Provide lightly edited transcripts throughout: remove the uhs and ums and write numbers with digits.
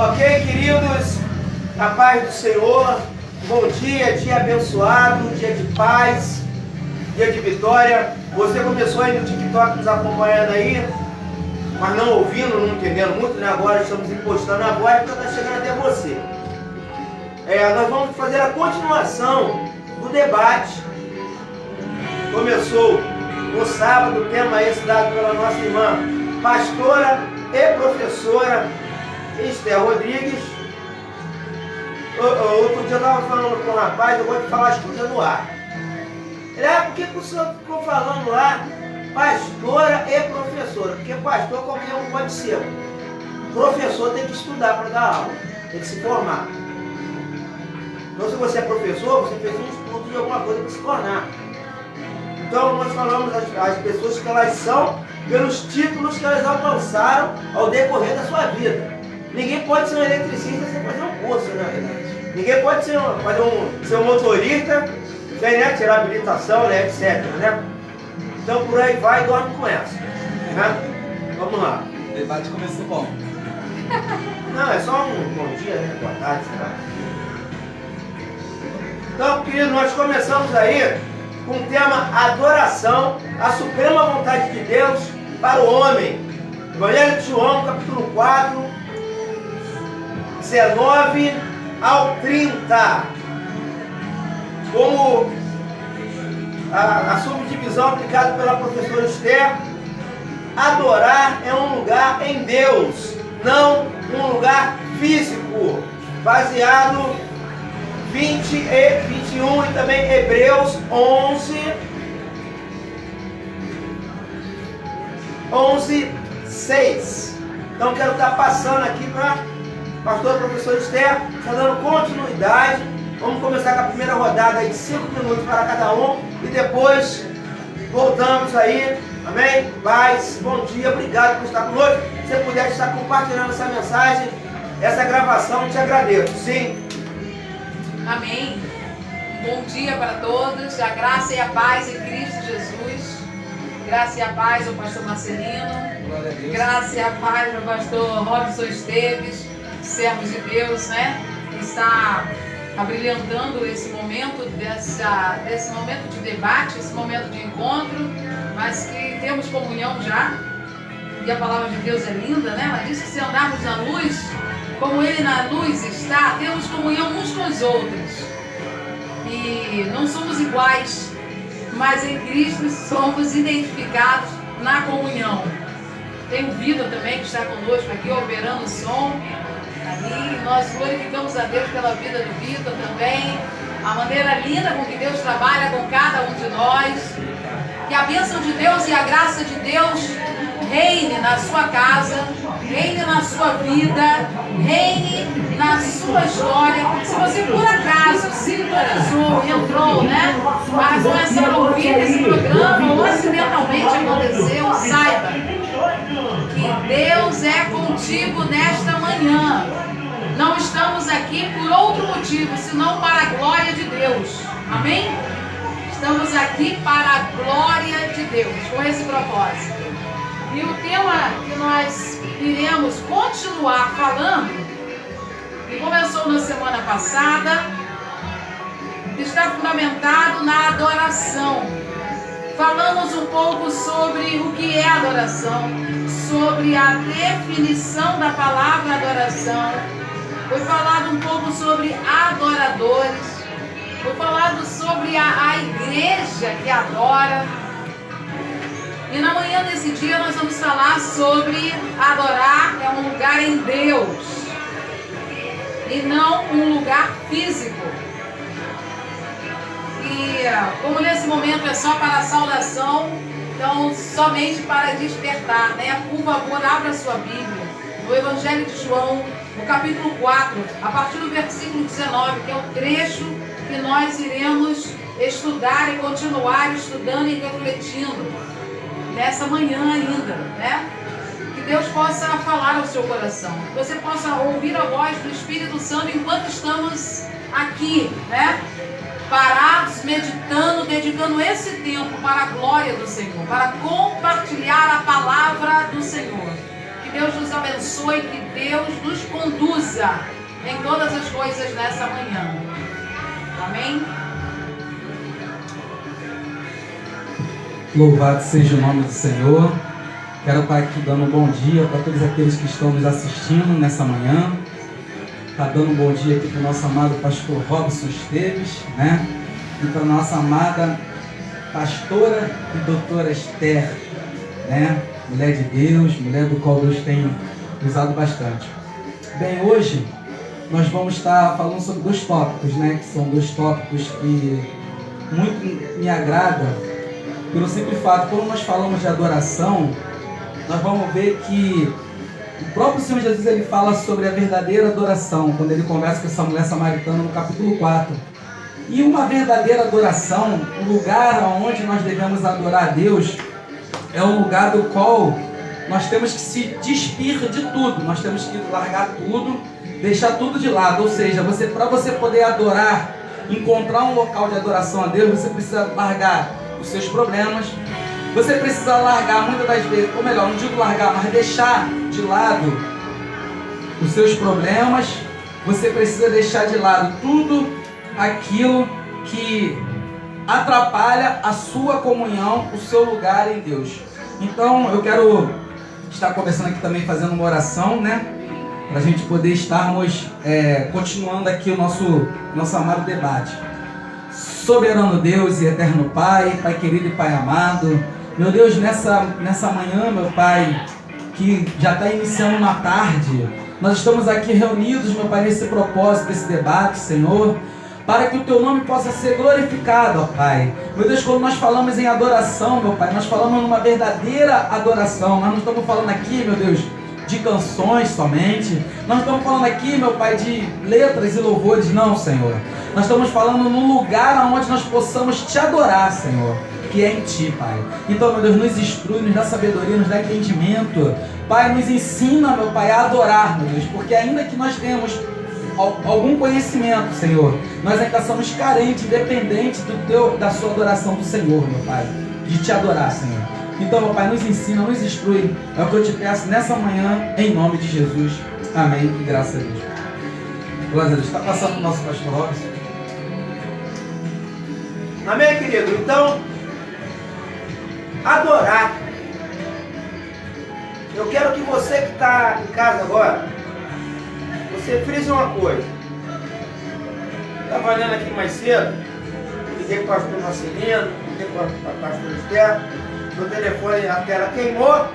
Ok, queridos, a paz do Senhor, bom dia, dia abençoado, dia de paz, dia de vitória. Você começou aí no TikTok nos acompanhando aí, mas não ouvindo, não entendendo muito, né? Agora estamos impostando a voz para estar chegando até você. Nós vamos fazer a continuação do debate. Começou no sábado, o tema esse dado pela nossa irmã, pastora e professora Esther Rodrigues. Outro dia eu estava falando com um rapaz, eu vou te falar as coisas no ar. Ele, por que o senhor ficou falando lá pastora e professora? Porque pastor qualquer um pode ser. Professor tem que estudar para dar aula, tem que se formar. Então se você é professor, você fez um estudo de alguma coisa para se tornar. Então nós falamos as pessoas que elas são pelos títulos que elas alcançaram ao decorrer da sua vida. Ninguém pode ser um eletricista sem fazer um curso, né? Ninguém pode ser um motorista sem, né, tirar habilitação, né, etc. Né? Então por aí vai e dorme com essa. Né? Vamos lá. O debate começou bom. Não, é só um bom dia, né? Boa tarde, sei lá. Então, queridos, nós começamos aí com o tema adoração, a suprema vontade de Deus para o homem. Evangelho de João, capítulo 4, 19 ao 30. Como a subdivisão aplicada pela professora Esther, adorar é um lugar em Deus, não um lugar físico, baseado 20 e 21 e também Hebreus 11, 6. Então quero estar passando aqui para pastor professor Esther, está dando continuidade. Vamos começar com a primeira rodada aí de 5 minutos para cada um e depois voltamos aí. Amém? Paz, bom dia, obrigado por estar conosco. Se você puder estar compartilhando essa mensagem, essa gravação, eu te agradeço. Sim. Amém. Bom dia para todos. A graça e a paz em Cristo Jesus. Graça e a paz ao pastor Marcelino. Graça e a paz ao pastor Robson Esteves, servos de Deus, né? Que está abrilhantando esse momento, desse momento de debate, esse momento de encontro, mas que temos comunhão já. E a palavra de Deus é linda, né? Ela diz que se andarmos na luz, como Ele na luz está, temos comunhão uns com os outros. E não somos iguais, mas em Cristo somos identificados na comunhão. Tem o Vitor também que está conosco aqui, operando o som. Ali nós glorificamos a Deus pela vida do Vitor também. A maneira linda com que Deus trabalha com cada um de nós. Que a bênção de Deus e a graça de Deus reine na sua casa, reine na sua vida, reine na sua história. Se você por acaso sintonizou, entrou, né, para começar a ouvir esse programa ou acidentalmente aconteceu, saiba que Deus é contigo nesta manhã. Não estamos aqui por outro motivo, senão para a glória de Deus. Amém? Estamos aqui para a glória de Deus, com esse propósito. E o tema que nós iremos continuar falando, que começou na semana passada, está fundamentado na adoração. Falamos um pouco sobre o que é adoração, sobre a definição da palavra adoração. Foi falado um pouco sobre adoradores. Foi falado sobre a igreja que adora. E na manhã desse dia nós vamos falar sobre adorar é um lugar em Deus e não um lugar físico. E como nesse momento é só para a saudação, então somente para despertar, né? Por favor, abra sua Bíblia no Evangelho de João, no capítulo 4, a partir do versículo 19, que é o trecho que nós iremos estudar e continuar estudando e refletindo nessa manhã ainda, né? Que Deus possa falar ao seu coração, que você possa ouvir a voz do Espírito Santo enquanto estamos aqui, né? Parados, meditando, dedicando esse tempo para a glória do Senhor, para compartilhar a palavra do Senhor. Que Que Deus nos abençoe, que Deus nos conduza em todas as coisas nessa manhã. Amém? Louvado seja o nome do Senhor. Quero estar aqui dando um bom dia para todos aqueles que estão nos assistindo nessa manhã. Está dando um bom dia aqui para o nosso amado pastor Robson Esteves, né? E para a nossa amada pastora e doutora Esther, né? Mulher de Deus, mulher do qual Deus tem usado bastante. Bem, hoje nós vamos estar falando sobre dois tópicos, né? Que são dois tópicos que muito me agradam, pelo simples fato, quando nós falamos de adoração, nós vamos ver que o próprio Senhor Jesus ele fala sobre a verdadeira adoração, quando ele conversa com essa mulher samaritana no capítulo 4. E uma verdadeira adoração, o lugar onde nós devemos adorar a Deus, é um lugar do qual nós temos que se despir de tudo, nós temos que largar tudo, deixar tudo de lado. Ou seja, para você poder adorar, encontrar um local de adoração a Deus, você precisa largar os seus problemas, você precisa largar muitas das vezes, ou melhor, não digo largar, mas deixar de lado os seus problemas, você precisa deixar de lado tudo aquilo que atrapalha a sua comunhão, o seu lugar em Deus. Então eu quero estar conversando aqui também, fazendo uma oração, né? Para a gente poder estarmos continuando aqui o nosso amado debate. Soberano Deus e eterno Pai, Pai querido e Pai amado, meu Deus, nessa manhã, meu Pai, que já está iniciando uma tarde, nós estamos aqui reunidos, meu Pai, nesse propósito, desse debate, Senhor, para que o Teu nome possa ser glorificado, ó Pai. Meu Deus, quando nós falamos em adoração, meu Pai, nós falamos numa verdadeira adoração. Nós não estamos falando aqui, meu Deus, de canções somente. Nós não estamos falando aqui, meu Pai, de letras e louvores, não, Senhor. Nós estamos falando num lugar onde nós possamos Te adorar, Senhor, que é em Ti, Pai. Então, meu Deus, nos instrui, nos dá sabedoria, nos dá entendimento. Pai, nos ensina, meu Pai, a adorar, meu Deus, porque ainda que nós temos algum conhecimento, Senhor, nós ainda somos carentes, dependentes da sua adoração do Senhor, meu Pai, de Te adorar, Senhor. Então, meu Pai, nos ensina, nos instrui, é o que eu te peço nessa manhã, em nome de Jesus. Amém e graças a Deus. Glória a Deus. Está passando o nosso pastor Robson. Amém, querido? Então, adorar. Eu quero que você que está em casa agora, você frise uma coisa. Estava olhando aqui mais cedo, liguei para o pastor Marcelino, liguei para o pastor Esther, meu telefone, a tela queimou,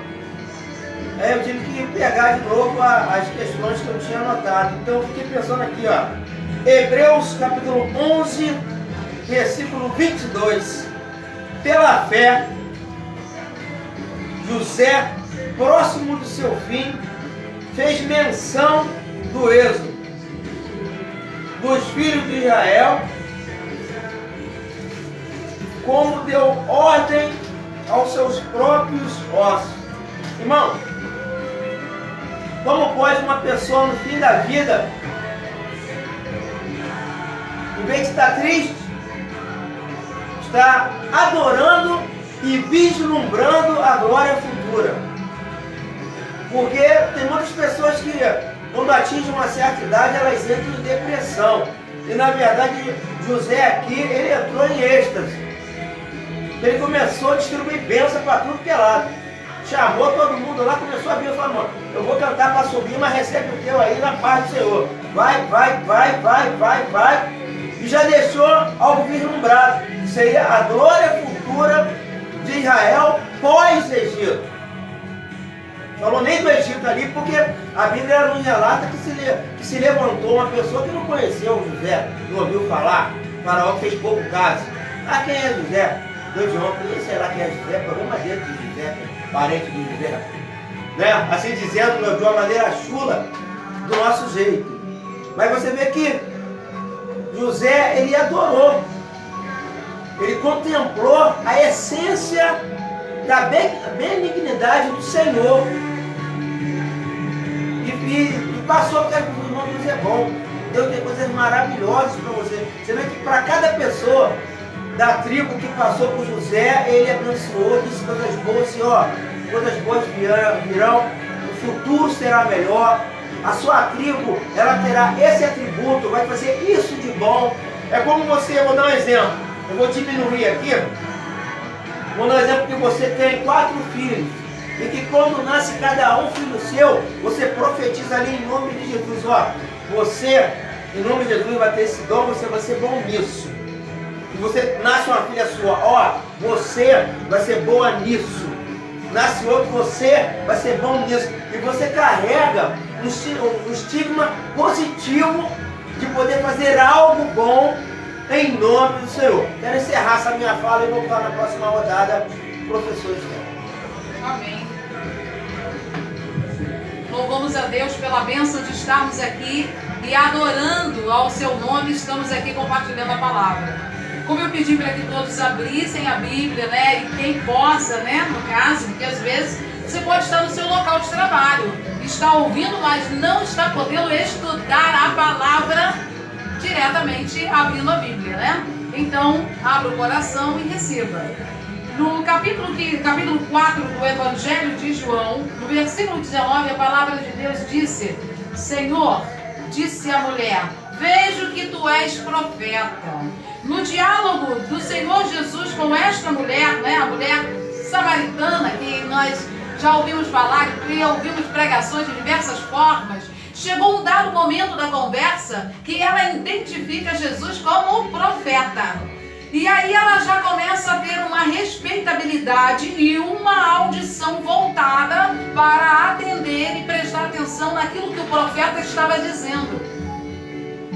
aí eu tive que pegar de novo as questões que eu tinha anotado. Então eu fiquei pensando aqui, ó, Hebreus capítulo 11, versículo 22. Pela fé, José, próximo do seu fim, fez menção do êxodo dos filhos de Israel, como deu ordem aos seus próprios ossos. Irmão, como pode uma pessoa no fim da vida, em vez de estar triste, estar adorando e vislumbrando a glória futura? Porque tem muitas pessoas que, quando atingem uma certa idade, elas entram em depressão. E na verdade, José aqui, ele entrou em êxtase. Ele começou a distribuir bênção para tudo que é lado. Chamou todo mundo lá, começou a abençoar, mano. Eu vou cantar para subir, mas recebe o teu aí na paz do Senhor. Vai. E já deixou algo vislumbrado. Seria a glória futura de Israel pós-Egito. Falou nem do Egito ali, porque a Bíblia não relata que se levantou uma pessoa que não conheceu José, não ouviu falar. O faraó fez pouco caso. Ah, quem é José? Deus de homem, sei lá quem é José, problema dele de José, parente de José. Né? Assim dizendo, de uma maneira chula, do nosso jeito. Mas você vê que José, ele adorou. Ele contemplou a essência da benignidade do Senhor. E passou porque o irmão Deus é bom. Deus tem coisas maravilhosas para você. Você vê que para cada pessoa da tribo que passou por José, ele abençoou, disse coisas boas, assim, ó, coisas boas virão no futuro será melhor, a sua tribo, ela terá esse atributo, vai fazer isso de bom. É como você, eu vou dar um exemplo, eu vou diminuir aqui, vou dar um exemplo que você tem 4 filhos, e que quando nasce cada um filho seu, você profetiza ali em nome de Jesus, ó, você, em nome de Jesus, vai ter esse dom, você vai ser bom nisso. E você nasce uma filha sua, ó, você vai ser boa nisso. Nasce outro, você vai ser bom nisso. E você carrega um estigma positivo de poder fazer algo bom em nome do Senhor. Quero encerrar essa minha fala e voltar na próxima rodada, professor Esther. Amém. Louvamos a Deus pela bênção de estarmos aqui e adorando ao seu nome, estamos aqui compartilhando a palavra. Como eu pedi para que todos abrissem a Bíblia, né? E quem possa, né? No caso, porque às vezes você pode estar no seu local de trabalho, está ouvindo, mas não está podendo estudar a palavra diretamente abrindo a Bíblia, né? Então, abra o coração e receba. No capítulo 4 do Evangelho de João, no versículo 19, a palavra de Deus disse: Senhor, disse a mulher, vejo que tu és profeta. No diálogo do Senhor Jesus com esta mulher, né, a mulher samaritana, que nós já ouvimos falar, que ouvimos pregações de diversas formas, chegou um dado momento da conversa que ela identifica Jesus como profeta. E aí ela já começa a ter uma respeitabilidade e uma audição voltada para atender e prestar atenção naquilo que o profeta estava dizendo.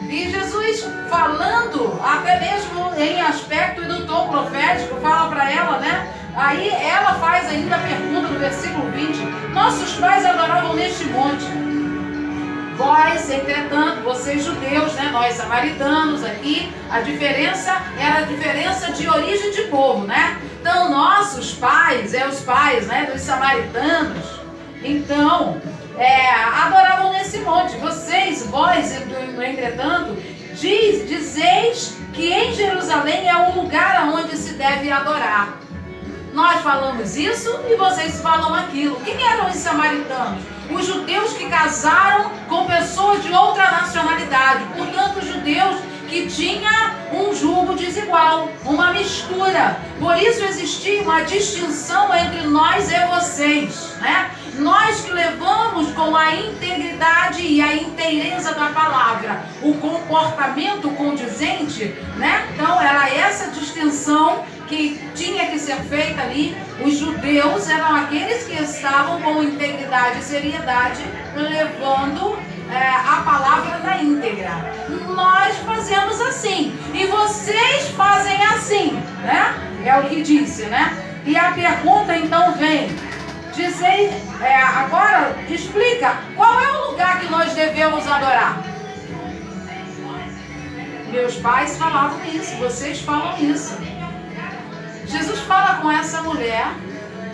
E Jesus, falando até mesmo em aspecto e do tom profético, fala para ela, né? Aí ela faz ainda a pergunta no versículo 20: nossos pais adoravam neste monte. Vós, entretanto, vocês judeus, né? Nós samaritanos aqui, a diferença era a diferença de origem de povo, né? Então, nossos pais, os pais, né, dos samaritanos, então, adoravam nesse monte. Vocês, vós, entretanto, dizeis que em Jerusalém é um lugar onde se deve adorar. Nós falamos isso e vocês falam aquilo. Quem eram os samaritanos? Os judeus que casaram com pessoas de outra nacionalidade. Portanto, os judeus que tinham um jugo desigual, uma mistura. Por isso existia uma distinção entre nós e vocês, né? Nós que levamos com a integridade e a inteireza da palavra o comportamento condizente, né? Então era essa distinção que tinha que ser feita ali. Os judeus eram aqueles que estavam com integridade e seriedade, levando a palavra na íntegra. Nós fazemos assim e vocês fazem assim, né? É o que disse, né? E a pergunta então vem: dizei, agora explica qual é o lugar que nós devemos adorar. Meus pais falavam isso, vocês falam isso. Jesus fala com essa mulher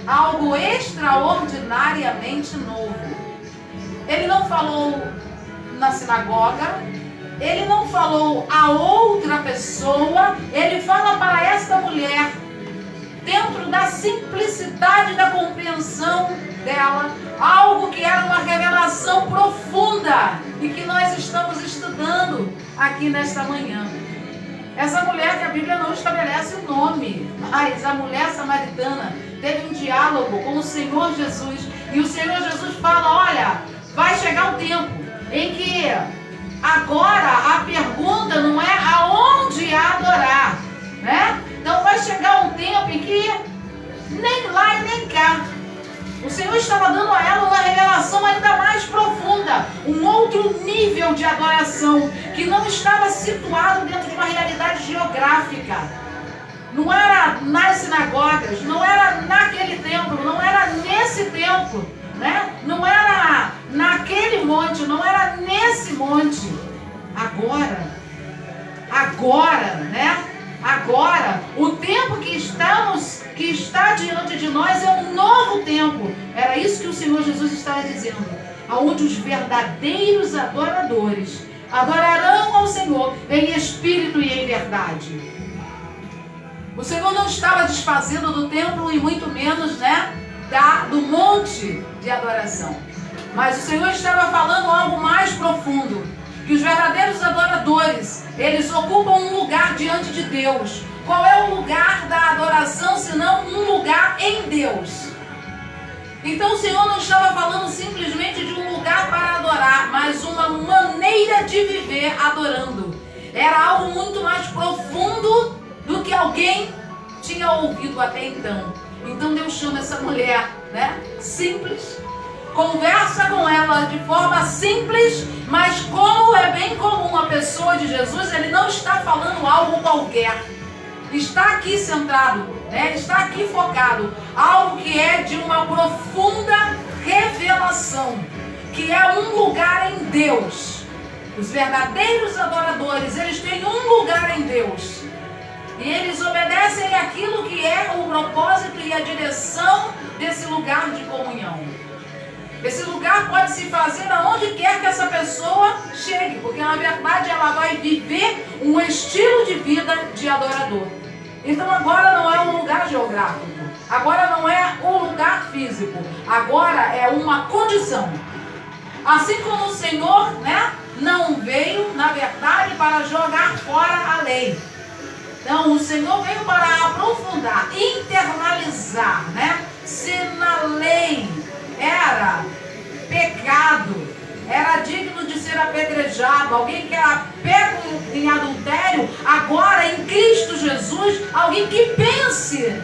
algo extraordinariamente novo. Ele não falou na sinagoga, ele não falou a outra pessoa, ele fala para esta mulher, dentro da simplicidade da compreensão dela, algo que era uma revelação profunda e que nós estamos estudando aqui nesta manhã. Essa mulher que a Bíblia não estabelece o nome, mas a mulher samaritana teve um diálogo com o Senhor Jesus, e o Senhor Jesus fala: olha, vai chegar um tempo em que agora a pergunta não é aonde adorar, né? Então vai chegar um tempo em que nem lá e nem cá. O Senhor estava dando a ela uma revelação ainda mais profunda, um outro nível de adoração que não estava situado dentro de uma realidade geográfica. Não era nas sinagogas, não era naquele templo, não era nesse templo, né? Não era naquele monte, não era nesse monte. Agora, né? Agora, o tempo que está diante de nós é um novo tempo. Era isso que o Senhor Jesus estava dizendo. Aonde os verdadeiros adoradores adorarão ao Senhor em espírito e em verdade. O Senhor não estava desfazendo do templo e muito menos, né, do monte de adoração. Mas o Senhor estava falando algo mais profundo. Que os verdadeiros adoradores, eles ocupam um lugar diante de Deus. Qual é o lugar da adoração, senão um lugar em Deus? Então o Senhor não estava falando simplesmente de um lugar para adorar, mas uma maneira de viver adorando. Era algo muito mais profundo do que alguém tinha ouvido até então. Então Deus chama essa mulher, né? Simples. Conversa com ela de forma simples, mas como é bem comum a pessoa de Jesus, ele não está falando algo qualquer. Está aqui centrado, né? Está aqui focado. Algo que é de uma profunda revelação, que é um lugar em Deus. Os verdadeiros adoradores, eles têm um lugar em Deus. E eles obedecem àquilo que é o propósito e a direção desse lugar de comunhão. Esse lugar pode se fazer aonde quer que essa pessoa chegue, porque na verdade ela vai viver um estilo de vida de adorador. Então agora não é um lugar geográfico, agora não é um lugar físico, agora é uma condição. Assim como o Senhor, né, não veio, na verdade, para jogar fora a lei. Então o Senhor veio para aprofundar, internalizar, né? Se na lei era pecado, era digno de ser apedrejado, alguém que era pego em adultério, agora em Cristo Jesus, alguém que pense,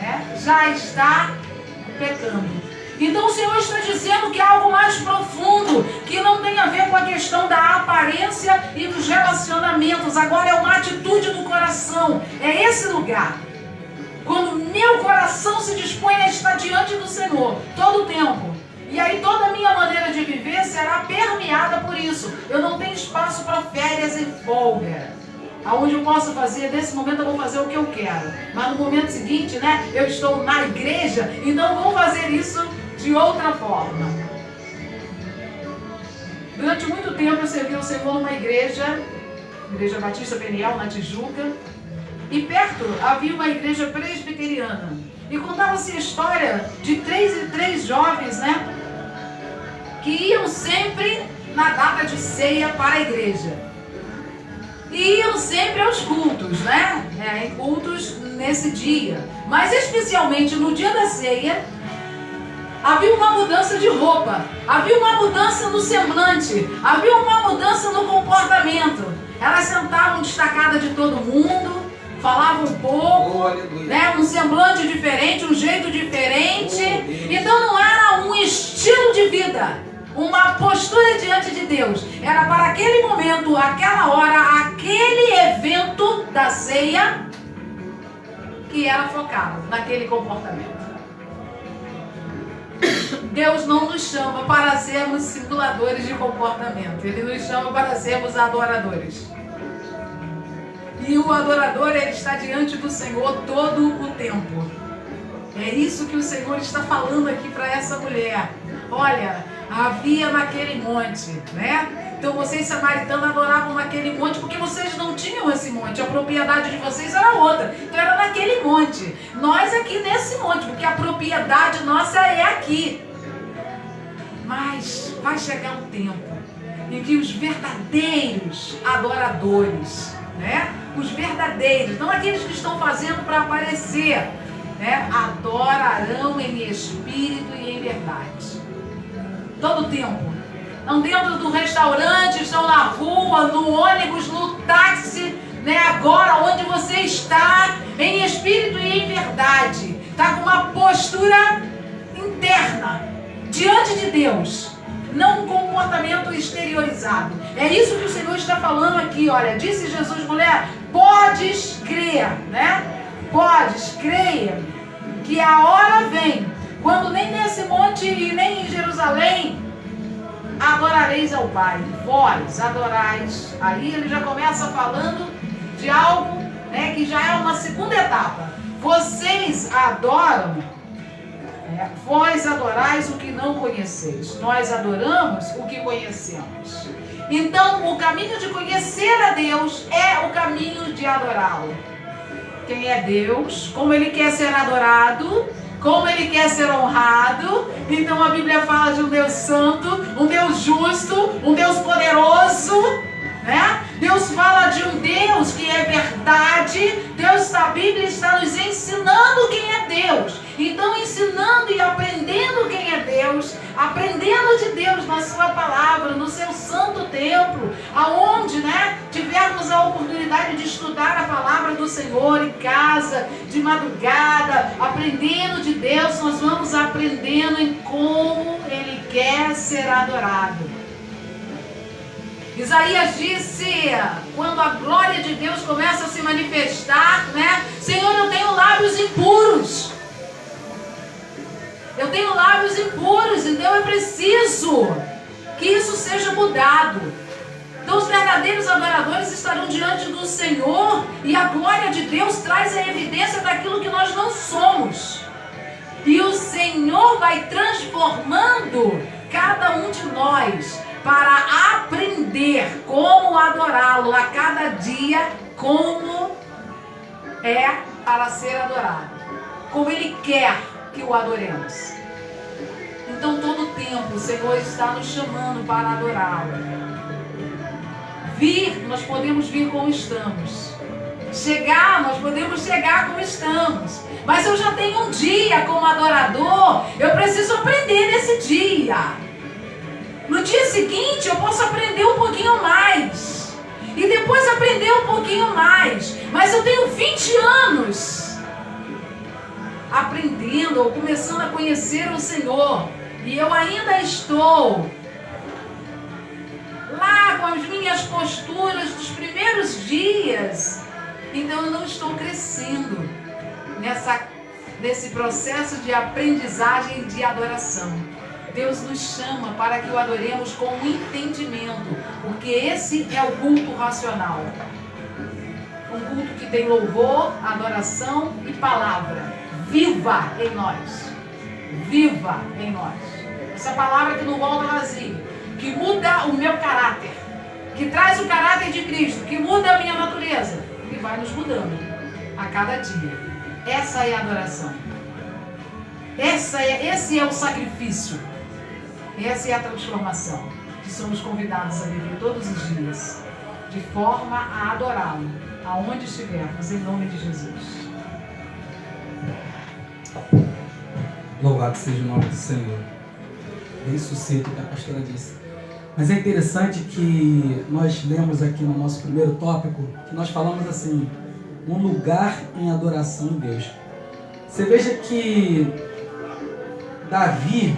né, já está pecando. Então o Senhor está dizendo que é algo mais profundo, que não tem a ver com a questão da aparência e dos relacionamentos, agora é uma atitude do coração, é esse lugar. Quando meu coração se dispõe a estar diante do Senhor, todo o tempo. E aí toda a minha maneira de viver será permeada por isso. Eu não tenho espaço para férias e folga. Aonde eu posso fazer, nesse momento eu vou fazer o que eu quero. Mas no momento seguinte, né, eu estou na igreja, então eu vou fazer isso de outra forma. Durante muito tempo eu servi o Senhor numa igreja Batista Peniel, na Tijuca. E perto havia uma igreja presbiteriana. E contava-se a história de 3 em 3 jovens, né? Que iam sempre na data de ceia para a igreja. E iam sempre aos cultos, né? Em cultos nesse dia. Mas especialmente no dia da ceia, havia uma mudança de roupa. Havia uma mudança no semblante. Havia uma mudança no comportamento. Elas sentavam destacadas de todo mundo. Falava um pouco, né, um semblante diferente, um jeito diferente. Então não era um estilo de vida, uma postura diante de Deus. Era para aquele momento, aquela hora, aquele evento da ceia que era focado naquele comportamento. Deus não nos chama para sermos simuladores de comportamento. Ele nos chama para sermos adoradores. E o adorador, ele está diante do Senhor todo o tempo. É isso que o Senhor está falando aqui para essa mulher. Olha, havia naquele monte, né? Então vocês samaritanos adoravam naquele monte porque vocês não tinham esse monte. A propriedade de vocês era outra. Então era naquele monte. Nós aqui nesse monte, porque a propriedade nossa é aqui. Mas vai chegar um tempo em que os verdadeiros adoradores, né? Os verdadeiros, não aqueles que estão fazendo para aparecer, né? Adorarão em espírito e em verdade. Todo o tempo. Não dentro do restaurante, estão na rua, no ônibus, no táxi, né? Agora onde você está, em espírito e em verdade. Está com uma postura interna, diante de Deus. Não um comportamento exteriorizado. É isso que o Senhor está falando aqui, olha. Disse Jesus, mulher, podes crer, né? Podes, creia, que a hora vem, quando nem nesse monte e nem em Jerusalém adorareis ao Pai. Vós adorais. Aí ele já começa falando de algo, né, que já é uma segunda etapa. Vocês adoram. Vós adorais o que não conheceis. Nós adoramos o que conhecemos. Então, o caminho de conhecer a Deus é o caminho de adorá-lo. Quem é Deus, como Ele quer ser adorado, como Ele quer ser honrado. Então a Bíblia fala de um Deus santo, um Deus justo, um Deus poderoso, né? Deus fala de um Deus que é verdade. A Bíblia está nos ensinando quem é Deus. Então, ensinando e aprendendo quem é Deus, aprendendo de Deus na sua palavra, no seu santo templo, aonde, né, tivermos a oportunidade de estudar a palavra do Senhor em casa, de madrugada, aprendendo de Deus, nós vamos aprendendo em como Ele quer ser adorado. Isaías disse, quando a glória de Deus começa a se manifestar, né? Senhor, eu tenho lábios impuros. Eu tenho lábios impuros, então eu preciso que isso seja mudado. Então os verdadeiros adoradores estarão diante do Senhor e a glória de Deus traz a evidência daquilo que nós não somos. E o Senhor vai transformando cada um de nós para aprender como adorá-lo a cada dia, como é para ser adorado, como Ele quer que o adoremos. Então todo tempo o Senhor está nos chamando para adorá-lo. Vir, nós podemos vir como estamos. Chegar, nós podemos chegar como estamos. Mas eu já tenho um dia como adorador, eu preciso aprender nesse dia. No dia seguinte eu posso aprender um pouquinho mais. E depois aprender um pouquinho mais. Mas eu tenho 20 anos aprendendo ou começando a conhecer o Senhor. E eu ainda estou lá com as minhas posturas dos primeiros dias. Então eu não estou crescendo nesse processo de aprendizagem e de adoração. Deus nos chama para que o adoremos com entendimento, porque esse é o culto racional. Um culto que tem louvor, adoração e palavra. Viva em nós. Viva em nós. Essa palavra que não volta vazia, que muda o meu caráter, que traz o caráter de Cristo, que muda a minha natureza e vai nos mudando a cada dia. Essa é a adoração. Esse é o sacrifício. Essa é a transformação que somos convidados a viver todos os dias, de forma a adorá-lo, aonde estivermos, em nome de Jesus. Louvado seja o nome do Senhor. Bem sucinto o que a pastora disse. Mas é interessante que nós lemos aqui no nosso primeiro tópico, que nós falamos assim, um lugar em adoração em Deus. Você veja que Davi,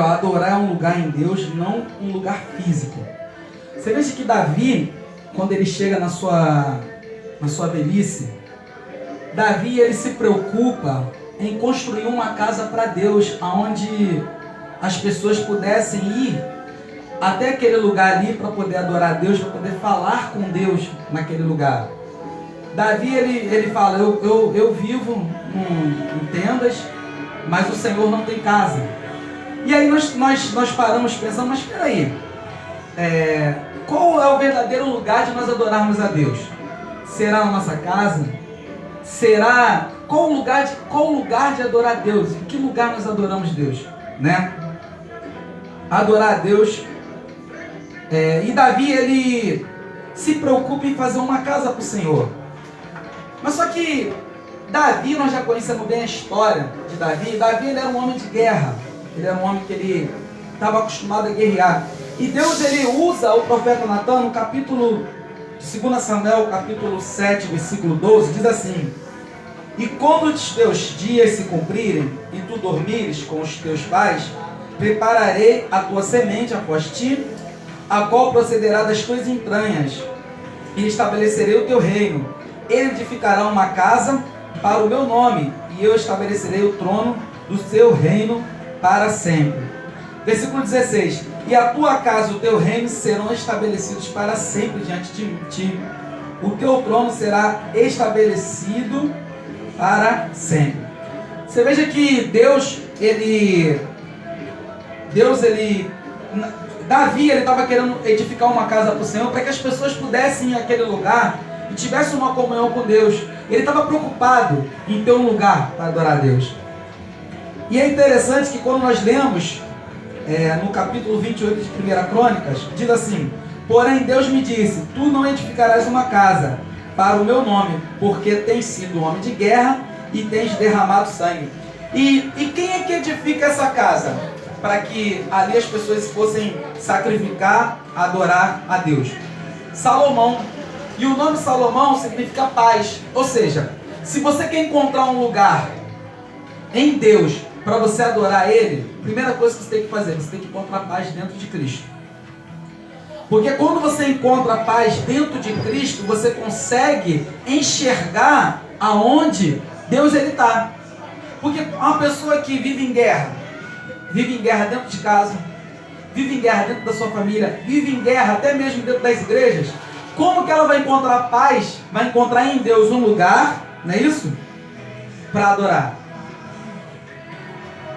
adorar é um lugar em Deus, não um lugar físico. Você veja que Davi, quando ele chega na sua velhice, Davi ele se preocupa em construir uma casa para Deus, onde as pessoas pudessem ir até aquele lugar ali para poder adorar a Deus, para poder falar com Deus naquele lugar. Davi ele fala, eu vivo em tendas, mas o Senhor não tem casa. E aí nós paramos pensando, mas espera aí, qual é o verdadeiro lugar de nós adorarmos a Deus? Será na nossa casa? Será qual lugar de adorar a Deus? Em que lugar nós adoramos Deus, né? Adorar a Deus. E Davi ele se preocupa em fazer uma casa para o Senhor. Mas só que Davi, nós já conhecemos bem a história de Davi. Davi ele era um homem de guerra. Ele era um homem que ele estava acostumado a guerrear. E Deus ele usa o profeta Natan no capítulo 2 Samuel, capítulo 7, versículo 12, diz assim: e quando os teus dias se cumprirem e tu dormires com os teus pais, prepararei a tua semente após ti, a qual procederá das tuas entranhas, e estabelecerei o teu reino. Ele edificará uma casa para o meu nome, e eu estabelecerei o trono do seu reino para sempre. Versículo 16: e a tua casa e o teu reino serão estabelecidos para sempre diante de ti. O teu trono será estabelecido para sempre. Você veja que Davi ele estava querendo edificar uma casa para o Senhor, para que as pessoas pudessem ir àquele lugar e tivesse uma comunhão com Deus. Ele estava preocupado em ter um lugar para adorar a Deus. E é interessante que quando nós lemos no capítulo 28 de 1 Crônicas, diz assim: porém Deus me disse, tu não edificarás uma casa para o meu nome, porque tens sido homem de guerra e tens derramado sangue. E quem é que edifica essa casa? Para que ali as pessoas fossem sacrificar, adorar a Deus. Salomão. E o nome Salomão significa paz. Ou seja, se você quer encontrar um lugar em Deus para você adorar Ele, a primeira coisa que você tem que fazer, você tem que encontrar paz dentro de Cristo. Porque quando você encontra paz dentro de Cristo, você consegue enxergar aonde Deus está. Porque uma pessoa que vive em guerra dentro de casa, vive em guerra dentro da sua família, vive em guerra até mesmo dentro das igrejas, como que ela vai encontrar paz? Vai encontrar em Deus um lugar, não é isso? Para adorar.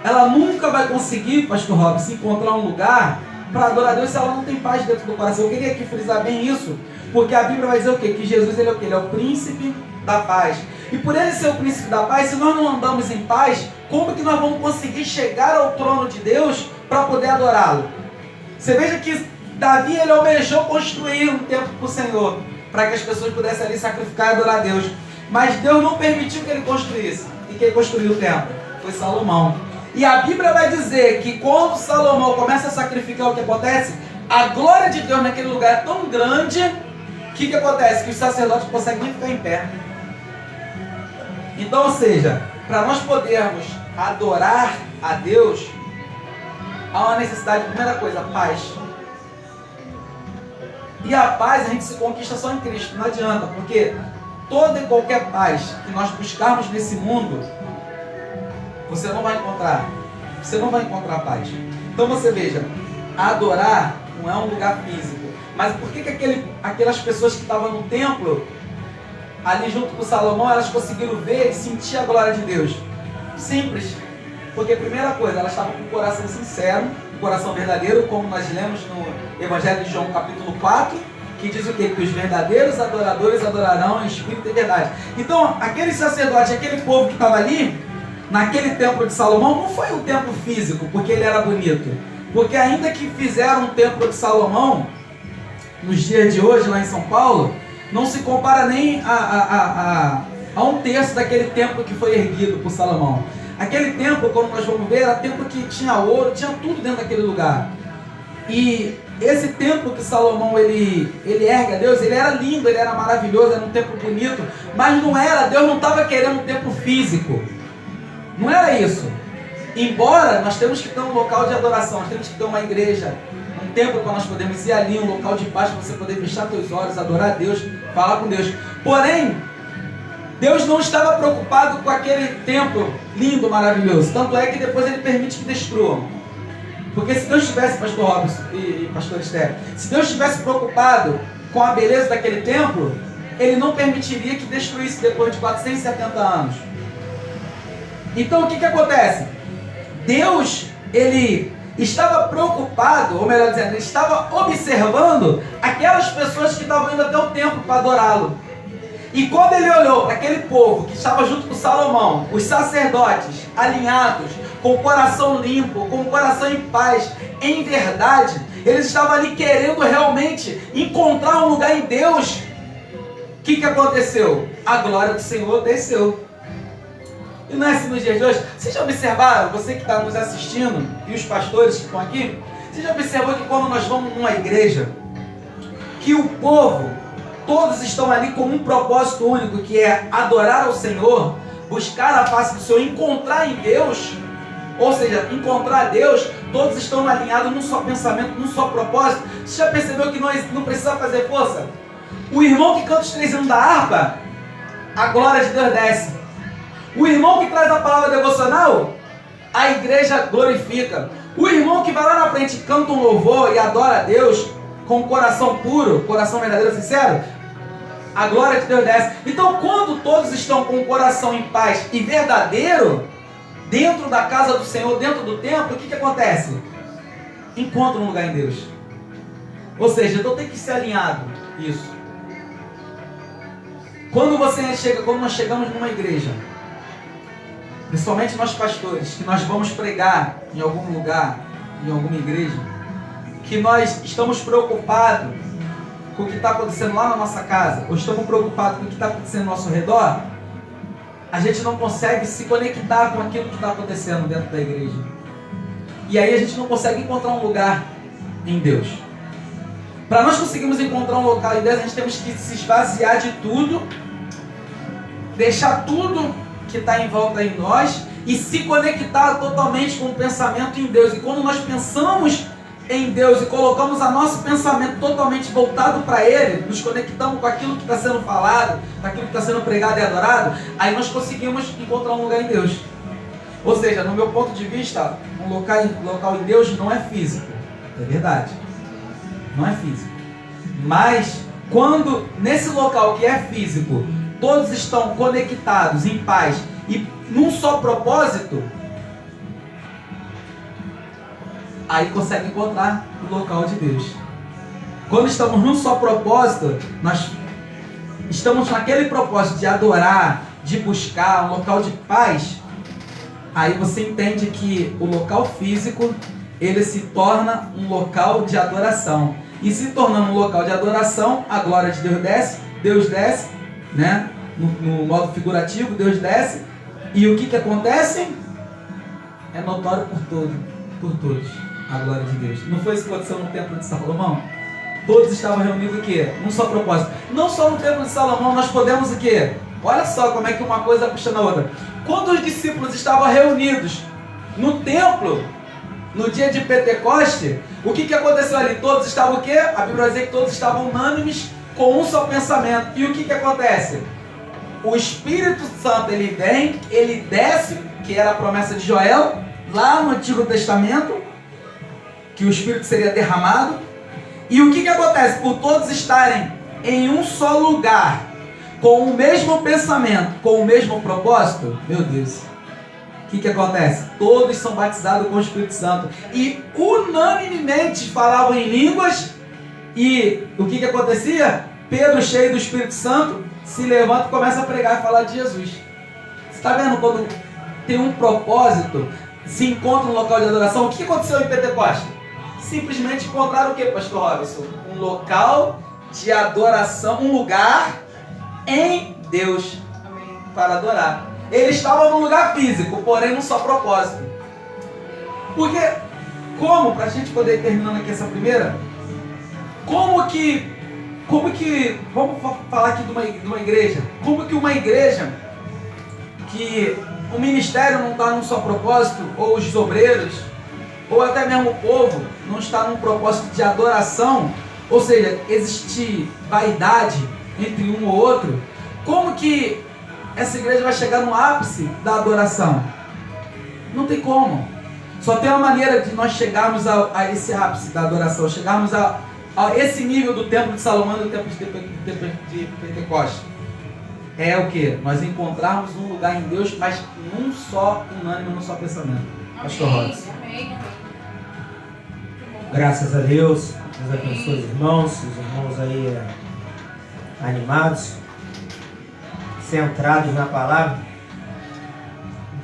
Ela nunca vai conseguir, pastor Robson, encontrar um lugar para adorar a Deus se ela não tem paz dentro do coração. Eu queria aqui frisar bem isso, porque a Bíblia vai dizer o quê? Que Jesus, ele é o quê? Ele é o príncipe da paz. E por ele ser o príncipe da paz, se nós não andamos em paz, como que nós vamos conseguir chegar ao trono de Deus para poder adorá-lo? Você veja que Davi, ele almejou construir um templo para o Senhor, para que as pessoas pudessem ali sacrificar e adorar a Deus. Mas Deus não permitiu que ele construísse. E quem construiu o templo? Foi Salomão. E a Bíblia vai dizer que quando Salomão começa a sacrificar, o que acontece? A glória de Deus naquele lugar é tão grande, que acontece? Que os sacerdotes não conseguem nem ficar em pé. Então, ou seja, para nós podermos adorar a Deus, há uma necessidade, primeira coisa, paz. E a paz a gente se conquista só em Cristo, não adianta, porque toda e qualquer paz que nós buscarmos nesse mundo, você não vai encontrar. Você não vai encontrar paz. Então você veja, adorar não é um lugar físico. Mas por que aquelas pessoas que estavam no templo, ali junto com Salomão, elas conseguiram ver e sentir a glória de Deus? Simples. Porque, primeira coisa, elas estavam com o coração sincero, o coração verdadeiro, como nós lemos no Evangelho de João, capítulo 4, que diz o quê? Que os verdadeiros adoradores adorarão em espírito e verdade. Então, aquele sacerdote, aquele povo que estava ali, naquele templo de Salomão, não foi um templo físico, porque ele era bonito. Porque ainda que fizeram um templo de Salomão, nos dias de hoje, lá em São Paulo, não se compara nem a um terço daquele templo que foi erguido por Salomão. Aquele templo, como nós vamos ver, era templo que tinha ouro, tinha tudo dentro daquele lugar. E esse templo que Salomão ele ergue a Deus, ele era lindo, ele era maravilhoso, era um templo bonito, mas não era, Deus não estava querendo um templo físico. Não era isso. Embora nós temos que ter um local de adoração, nós temos que ter uma igreja, um templo para nós podermos ir ali, um local de paz para você poder fechar seus olhos, adorar a Deus, falar com Deus. Porém, Deus não estava preocupado com aquele templo lindo, maravilhoso. Tanto é que depois ele permite que destruam. Porque se Deus estivesse, pastor Robson e pastor Esther, se Deus estivesse preocupado com a beleza daquele templo, ele não permitiria que destruísse depois de 470 anos. Então o que acontece? Deus, ele estava preocupado, ou melhor dizendo, ele estava observando aquelas pessoas que estavam indo até o templo para adorá-lo. E quando ele olhou para aquele povo que estava junto com Salomão, os sacerdotes alinhados, com o coração limpo, com o coração em paz, em verdade, eles estavam ali querendo realmente encontrar um lugar em Deus. O que aconteceu? A glória do Senhor desceu. E não é assim nos dias de hoje? Vocês já observaram, você que está nos assistindo, e os pastores que estão aqui, você já observou que quando nós vamos numa igreja, que o povo, todos estão ali com um propósito único, que é adorar ao Senhor, buscar a face do Senhor, encontrar em Deus, ou seja, encontrar Deus, todos estão alinhados num só pensamento, num só propósito. Você já percebeu que nós não precisamos fazer força? O irmão que canta os 3 hinos da harpa, a glória de Deus desce. O irmão que traz a palavra devocional, a igreja glorifica. O irmão que vai lá na frente e canta um louvor e adora a Deus com o coração puro, coração verdadeiro, sincero, a glória de Deus desce. Então, quando todos estão com o coração em paz e verdadeiro, dentro da casa do Senhor, dentro do templo, o que acontece? Encontram um lugar em Deus. Ou seja, então tem que ser alinhado isso. Quando nós chegamos numa igreja, principalmente nós pastores, que nós vamos pregar em algum lugar, em alguma igreja, que nós estamos preocupados com o que está acontecendo lá na nossa casa, ou estamos preocupados com o que está acontecendo ao nosso redor, a gente não consegue se conectar com aquilo que está acontecendo dentro da igreja. E aí a gente não consegue encontrar um lugar em Deus. Para nós conseguirmos encontrar um local em Deus, a gente temos que se esvaziar de tudo, deixar tudo que está em volta em nós e se conectar totalmente com o pensamento em Deus. E quando nós pensamos em Deus e colocamos o nosso pensamento totalmente voltado para Ele, nos conectamos com aquilo que está sendo falado, com aquilo que está sendo pregado e adorado, aí nós conseguimos encontrar um lugar em Deus. Ou seja, no meu ponto de vista, um local em Deus não é físico, é verdade, não é físico. Mas quando nesse local que é físico, todos estão conectados em paz e num só propósito, aí consegue encontrar o local de Deus. Quando estamos num só propósito, nós estamos naquele propósito de adorar, de buscar um local de paz, aí você entende que o local físico, ele se torna um local de adoração. E se tornando um local de adoração, a glória de Deus desce, né? No modo figurativo, Deus desce. E o que acontece? É notório por todos, a glória de Deus. Não foi isso que aconteceu no templo de Salomão? Todos estavam reunidos o quê? Num só propósito. Não só no templo de Salomão, nós podemos o quê? Olha só como é que uma coisa puxa na outra. Quando os discípulos estavam reunidos no templo, no dia de Pentecoste, o que aconteceu ali? Todos estavam o quê? A Bíblia diz que todos estavam unânimes com um só pensamento. E o que acontece? O Espírito Santo, ele vem, ele desce, que era a promessa de Joel, lá no Antigo Testamento, que o Espírito seria derramado. E o que acontece? Por todos estarem em um só lugar, com o mesmo pensamento, com o mesmo propósito, meu Deus, o que acontece? Todos são batizados com o Espírito Santo e unanimemente falavam em línguas. E o que acontecia? Pedro, cheio do Espírito Santo, se levanta e começa a pregar e falar de Jesus. Você está vendo? Quando tem um propósito, se encontra um local de adoração. O que aconteceu em Pentecoste? Simplesmente encontraram o que, pastor Robson? Um local de adoração, um lugar em Deus. Amém. Para adorar. Eles estavam num lugar físico, porém num só propósito. Porque, para a gente poder ir terminando aqui essa primeira, vamos falar aqui de uma igreja, como que uma igreja, que o ministério não está num só propósito, ou os obreiros, ou até mesmo o povo, não está num propósito de adoração, ou seja, existe vaidade entre um ou outro, como que essa igreja vai chegar no ápice da adoração? Não tem como. Só tem uma maneira de nós chegarmos a esse ápice da adoração, chegarmos a esse nível do templo de Salomão e do templo de Pentecoste. É o que? Nós encontrarmos um lugar em Deus, mas num só unânime, num só pensamento. Pastor Robson. Amém. Graças a Deus. Deus abençoe os irmãos aí animados, centrados na palavra.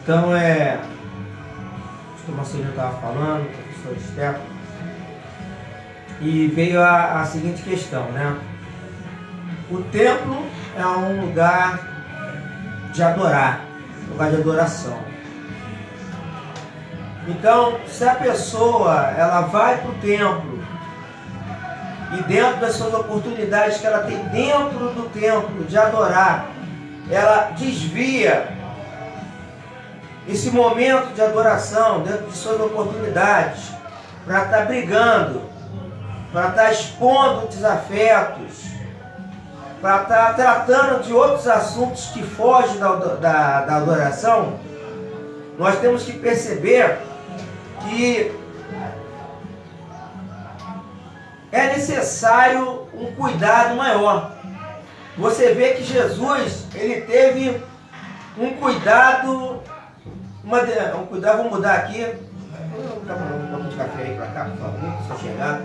Então o Marcelino estava falando, o professor Esther, e veio a seguinte questão, né? O templo é um lugar de adorar, lugar de adoração. Então, se a pessoa ela vai para o templo e dentro das suas oportunidades que ela tem dentro do templo de adorar, ela desvia esse momento de adoração dentro de suas oportunidades para estar brigando, para estar expondo desafetos, para estar tratando de outros assuntos que fogem da adoração, nós temos que perceber que é necessário um cuidado maior. Você vê que Jesus, ele teve um cuidado, vou mudar aqui, dá um pouco de café aí para cá, por favor, só chegar.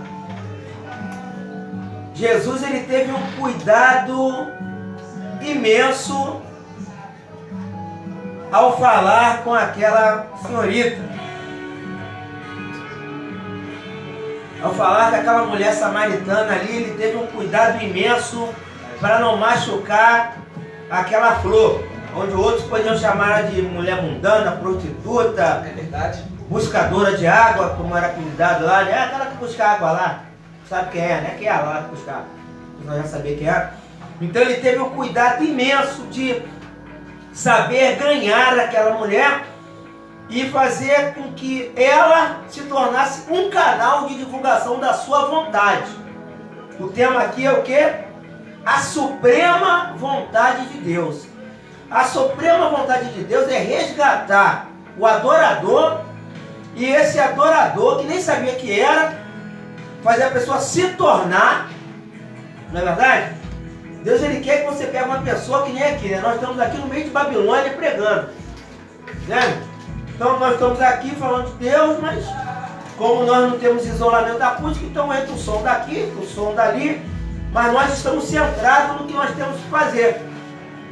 Jesus, ele teve um cuidado imenso imenso ao falar com aquela senhorita. Ao falar com aquela mulher samaritana ali, ele teve um cuidado imenso para não machucar aquela flor, onde outros podiam chamar de mulher mundana, prostituta, É verdade. buscadora de água, como era apelidado lá, é aquela que busca água lá, sabe quem é, né? Quem é lá que busca água, nós já sabia quem é. Então ele teve um cuidado imenso de saber ganhar aquela mulher e fazer com que ela se tornasse um canal de divulgação da sua vontade. O tema aqui é o quê? A suprema vontade de Deus. A suprema vontade de Deus é resgatar o adorador, e esse adorador, que nem sabia que era, fazer a pessoa se tornar, não é verdade? Deus, ele quer que você pegue uma pessoa que nem aqui, né? Nós estamos aqui no meio de Babilônia pregando, né? Então nós estamos aqui falando de Deus, mas como nós não temos isolamento acústico, então entra o som daqui, o som dali, mas nós estamos centrados no que nós temos que fazer,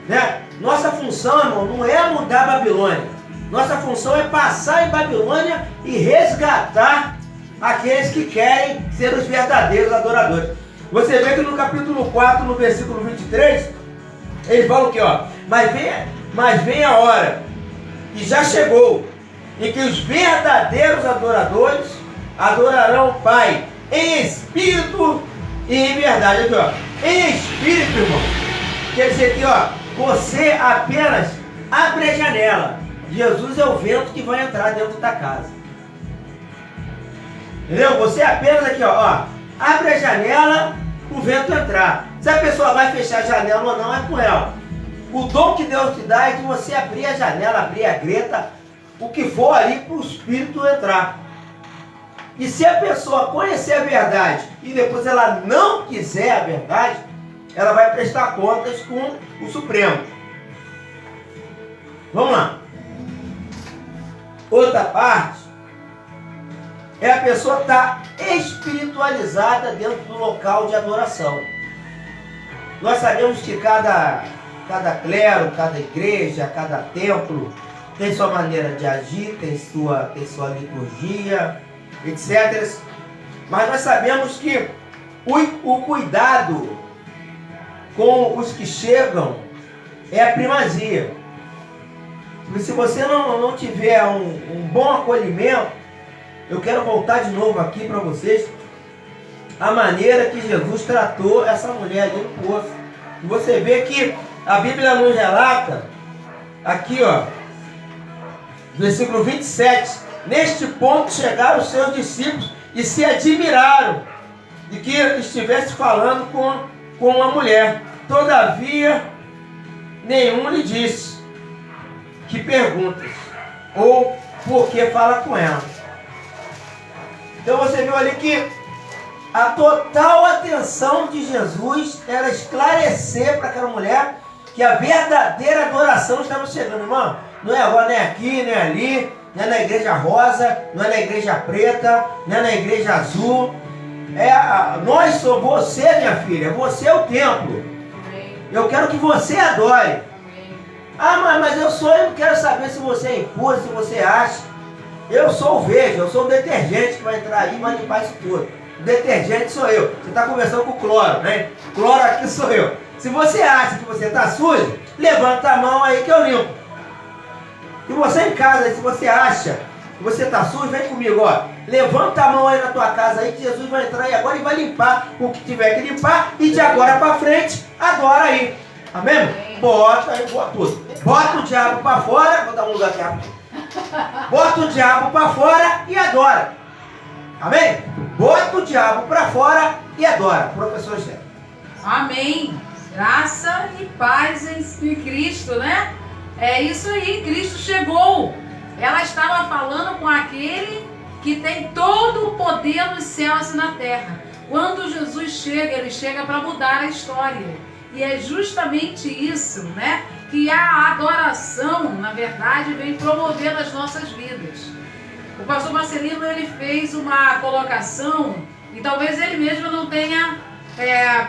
né? Nossa função, irmão, não é mudar a Babilônia. Nossa função é passar em Babilônia e resgatar aqueles que querem ser os verdadeiros adoradores. Você vê que no capítulo 4, no versículo 23, ele fala o que, ó? Mas vem a hora, e já chegou, em que os verdadeiros adoradores adorarão o Pai em espírito e em verdade. Aqui, ó, em espírito, irmão, quer dizer que, ó, você apenas abre a janela. Jesus é o vento que vai entrar dentro da casa. Entendeu? Você apenas aqui, ó, abre a janela, o vento entrar. Se a pessoa vai fechar a janela ou não, é com ela. O dom que Deus te dá é de você abrir a janela, abrir a greta, o que for ali para o Espírito entrar. E se a pessoa conhecer a verdade e depois ela não quiser a verdade, ela vai prestar contas com o Supremo. Vamos lá. Outra parte é a pessoa estar espiritualizada dentro do local de adoração. Nós sabemos que cada clero, cada igreja, cada templo tem sua maneira de agir, tem sua liturgia, etc. Mas nós sabemos que o cuidado com os que chegam é a primazia. E se você não tiver um bom acolhimento, eu quero voltar de novo aqui para vocês a maneira que Jesus tratou essa mulher ali no poço. E você vê que a Bíblia nos relata, aqui ó, versículo 27, neste ponto chegaram os seus discípulos e se admiraram de que estivesse falando com uma mulher. Todavia, nenhum lhe disse que perguntas ou por que fala com ela. Então você viu ali que a total atenção de Jesus era esclarecer para aquela mulher que a verdadeira adoração estava chegando, irmão. Não é agora, nem aqui, nem ali, não é na igreja rosa, não é na igreja preta, não é na igreja azul. Nós somos você, minha filha, você é o templo. Eu quero que você adore. Ah, mas eu não quero saber se você é impuro, se você acha. Eu sou o verde, eu sou o detergente que vai entrar aí e vai limpar isso tudo. O detergente sou eu. Você está conversando com o cloro, né? Cloro aqui sou eu. Se você acha que você está sujo, levanta a mão aí que eu limpo. E você em casa, se você acha que você está sujo, vem comigo, ó. Levanta a mão aí na tua casa aí que Jesus vai entrar aí agora e vai limpar o que tiver que limpar. E de agora para frente, adora aí. Amém? Bota aí, bota tudo. Bota o diabo para fora. Vou dar um lugar aqui. Bota o diabo para fora e adora. Amém? Bota o diabo para fora e adora. Professor Esther. Amém. Graça e paz em Cristo, né? É isso aí, Cristo chegou. Ela estava falando com aquele que tem todo o poder nos céus e na terra. Quando Jesus chega, ele chega para mudar a história. E é justamente isso, né? Que a adoração, na verdade, vem promover nas nossas vidas. O pastor Marcelino, ele fez uma colocação, e talvez ele mesmo não tenha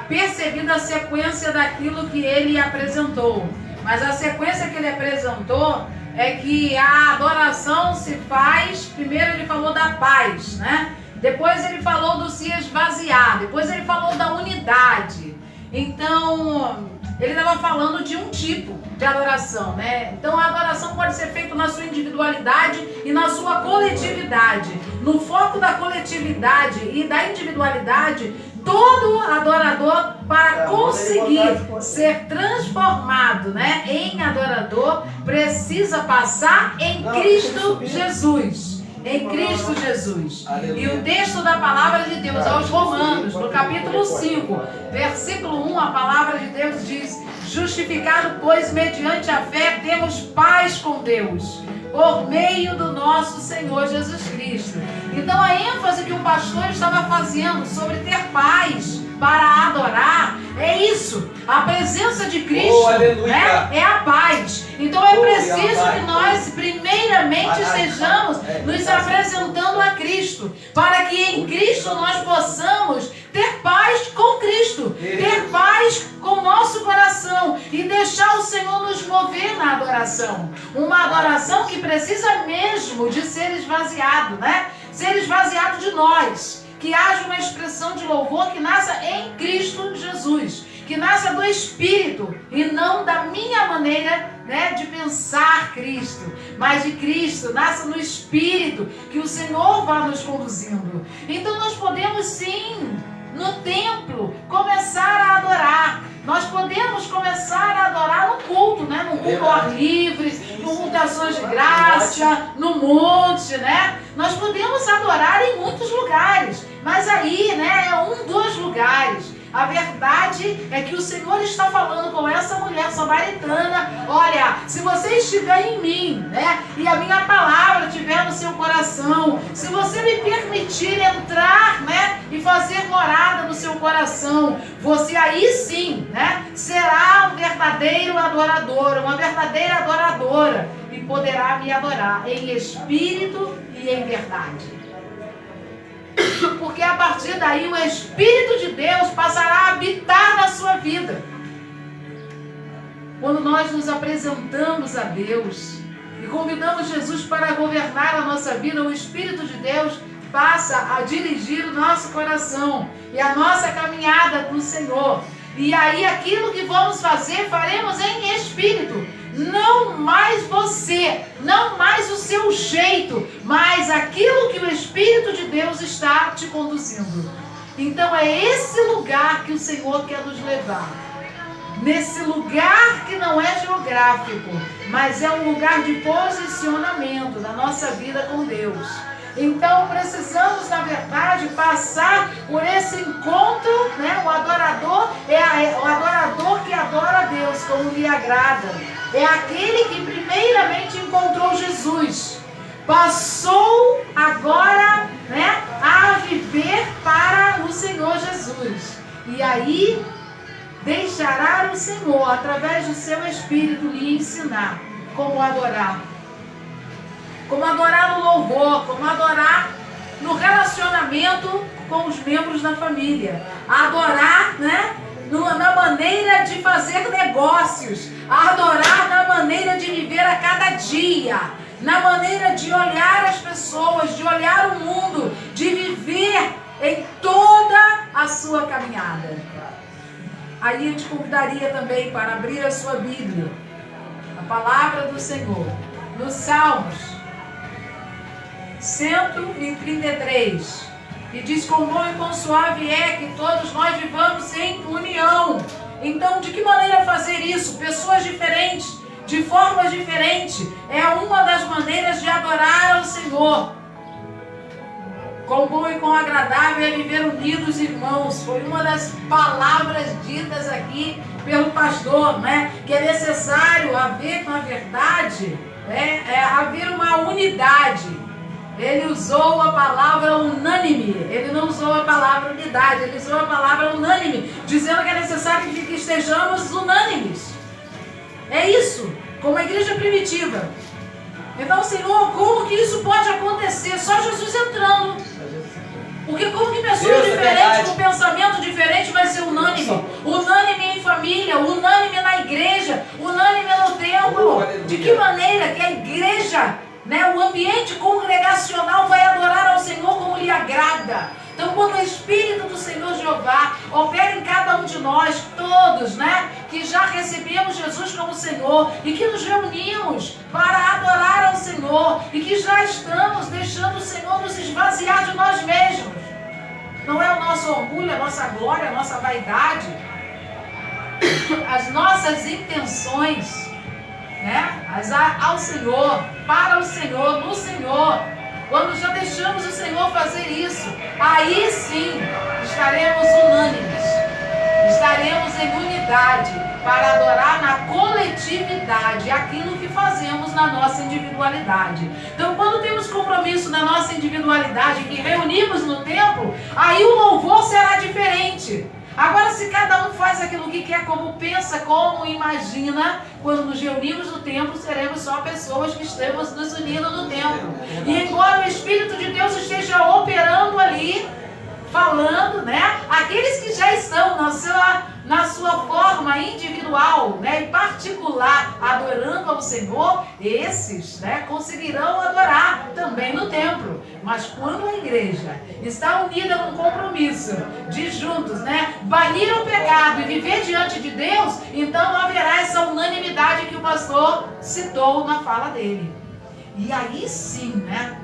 percebido a sequência daquilo que ele apresentou. Mas a sequência que ele apresentou é que a adoração se faz, primeiro ele falou da paz, né? Depois ele falou do se esvaziar, depois ele falou da unidade. Então, ele estava falando de um tipo de adoração, né? Então a adoração pode ser feita na sua individualidade e na sua coletividade. No foco da coletividade e da individualidade, todo adorador, para conseguir ser transformado, né, em adorador, precisa passar em Cristo Jesus. Em Cristo Jesus. E o texto da palavra de Deus aos Romanos, no capítulo 5, versículo 1, a palavra de Deus diz: justificado, pois, mediante a fé, temos paz com Deus, por meio do nosso Senhor Jesus Cristo. Então a ênfase que o pastor estava fazendo sobre ter paz para adorar é isso, a presença de Cristo, né, é a paz. Então é preciso que nós primeiramente estejamos nos apresentando a Cristo, para que em Cristo nós possamos ter paz com Cristo, ter paz com o nosso coração e deixar o Senhor nos mover na adoração. Uma adoração que precisa mesmo de ser esvaziado, né? Ser esvaziado de nós. Que haja uma expressão de louvor que nasça em Cristo Jesus, que nasça do Espírito e não da minha maneira, né, de pensar Cristo, mas de Cristo, nasça no Espírito, que o Senhor vá nos conduzindo. Então nós podemos sim, no templo, começar a adorar. Nós podemos começar a adorar no culto, né? No culto ao ar livre, no culto de ações de graça, no monte, né? Nós podemos adorar em muitos lugares, mas aí, né, é dos lugares. A verdade é que o Senhor está falando com essa mulher samaritana: olha, se você estiver em mim, né, e a minha palavra estiver no seu coração, se você me permitir entrar, né, e fazer morada no seu coração, você aí sim, né, será um verdadeiro adorador, uma verdadeira adoradora, e poderá me adorar em espírito e em verdade. Porque a partir daí o Espírito de Deus passará a habitar na sua vida. Quando nós nos apresentamos a Deus e convidamos Jesus para governar a nossa vida, o Espírito de Deus passa a dirigir o nosso coração e a nossa caminhada do Senhor. E aí aquilo que vamos fazer, faremos em espírito. Não mais você, não mais o seu jeito, mas aquilo que o Espírito de Deus está te conduzindo. Então é esse lugar que o Senhor quer nos levar. Nesse lugar que não é geográfico, mas é um lugar de posicionamento da nossa vida com Deus. Então precisamos, na verdade, passar por esse encontro, né? O adorador é o adorador que adora a Deus como lhe agrada. É aquele que primeiramente encontrou Jesus. Passou agora, né, a viver para o Senhor Jesus. E aí deixará o Senhor, através do seu Espírito, lhe ensinar como adorar. Como adorar no louvor, como adorar no relacionamento com os membros da família. Adorar, né, na maneira de fazer negócios. Adorar na maneira de viver a cada dia. Na maneira de olhar as pessoas, de olhar o mundo, de viver em toda a sua caminhada. Aí eu te convidaria também para abrir a sua Bíblia, a palavra do Senhor, nos Salmos 133, e diz: quão bom e quão suave é que todos nós vivamos em união. Então, de que maneira fazer isso? Pessoas diferentes, de formas diferentes, é uma das maneiras de adorar ao Senhor. Quão bom e quão agradável é viver unidos, irmãos. Foi uma das palavras ditas aqui pelo pastor, né? Que é necessário haver, na verdade, haver uma unidade. Ele usou a palavra unânime, ele não usou a palavra unidade, ele usou a palavra unânime, dizendo que é necessário que estejamos unânimes. É isso, como a igreja primitiva. Então, Senhor, como que isso pode acontecer? Só Jesus entrando. Porque como que pessoa Deus, é diferente, verdade. com pensamento diferente vai ser unânime? Unânime em família, unânime na igreja, unânime no templo. aleluia. De que maneira que a igreja, né, o ambiente congregacional vai adorar ao Senhor como lhe agrada? Então, quando o Espírito do Senhor Jeová opera em cada um de nós, todos, né, que já recebemos Jesus como Senhor e que nos reunimos para adorar ao Senhor e que já estamos deixando o Senhor nos esvaziar de nós mesmos. Não é o nosso orgulho, a nossa glória, a nossa vaidade, as nossas intenções, né, ao Senhor, para o Senhor, no Senhor. Quando já deixamos o Senhor fazer isso, aí sim estaremos unânimes, estaremos em unidade para adorar na coletividade aquilo que fazemos na nossa individualidade. Então, quando temos compromisso na nossa individualidade, que reunimos no templo, aí o louvor será diferente. Agora, se cada um faz aquilo que quer, como pensa, como imagina, quando nos reunimos no templo, seremos só pessoas que estamos nos unindo no templo. E embora o Espírito de Deus esteja operando ali, falando, né? Aqueles que já estão na sua forma individual, né, e particular, adorando ao Senhor, esses, né, conseguirão adorar também no templo. Mas quando a igreja está unida num compromisso de juntos, né, banir o pecado e viver diante de Deus, então haverá essa unanimidade que o pastor citou na fala dele. E aí sim, né,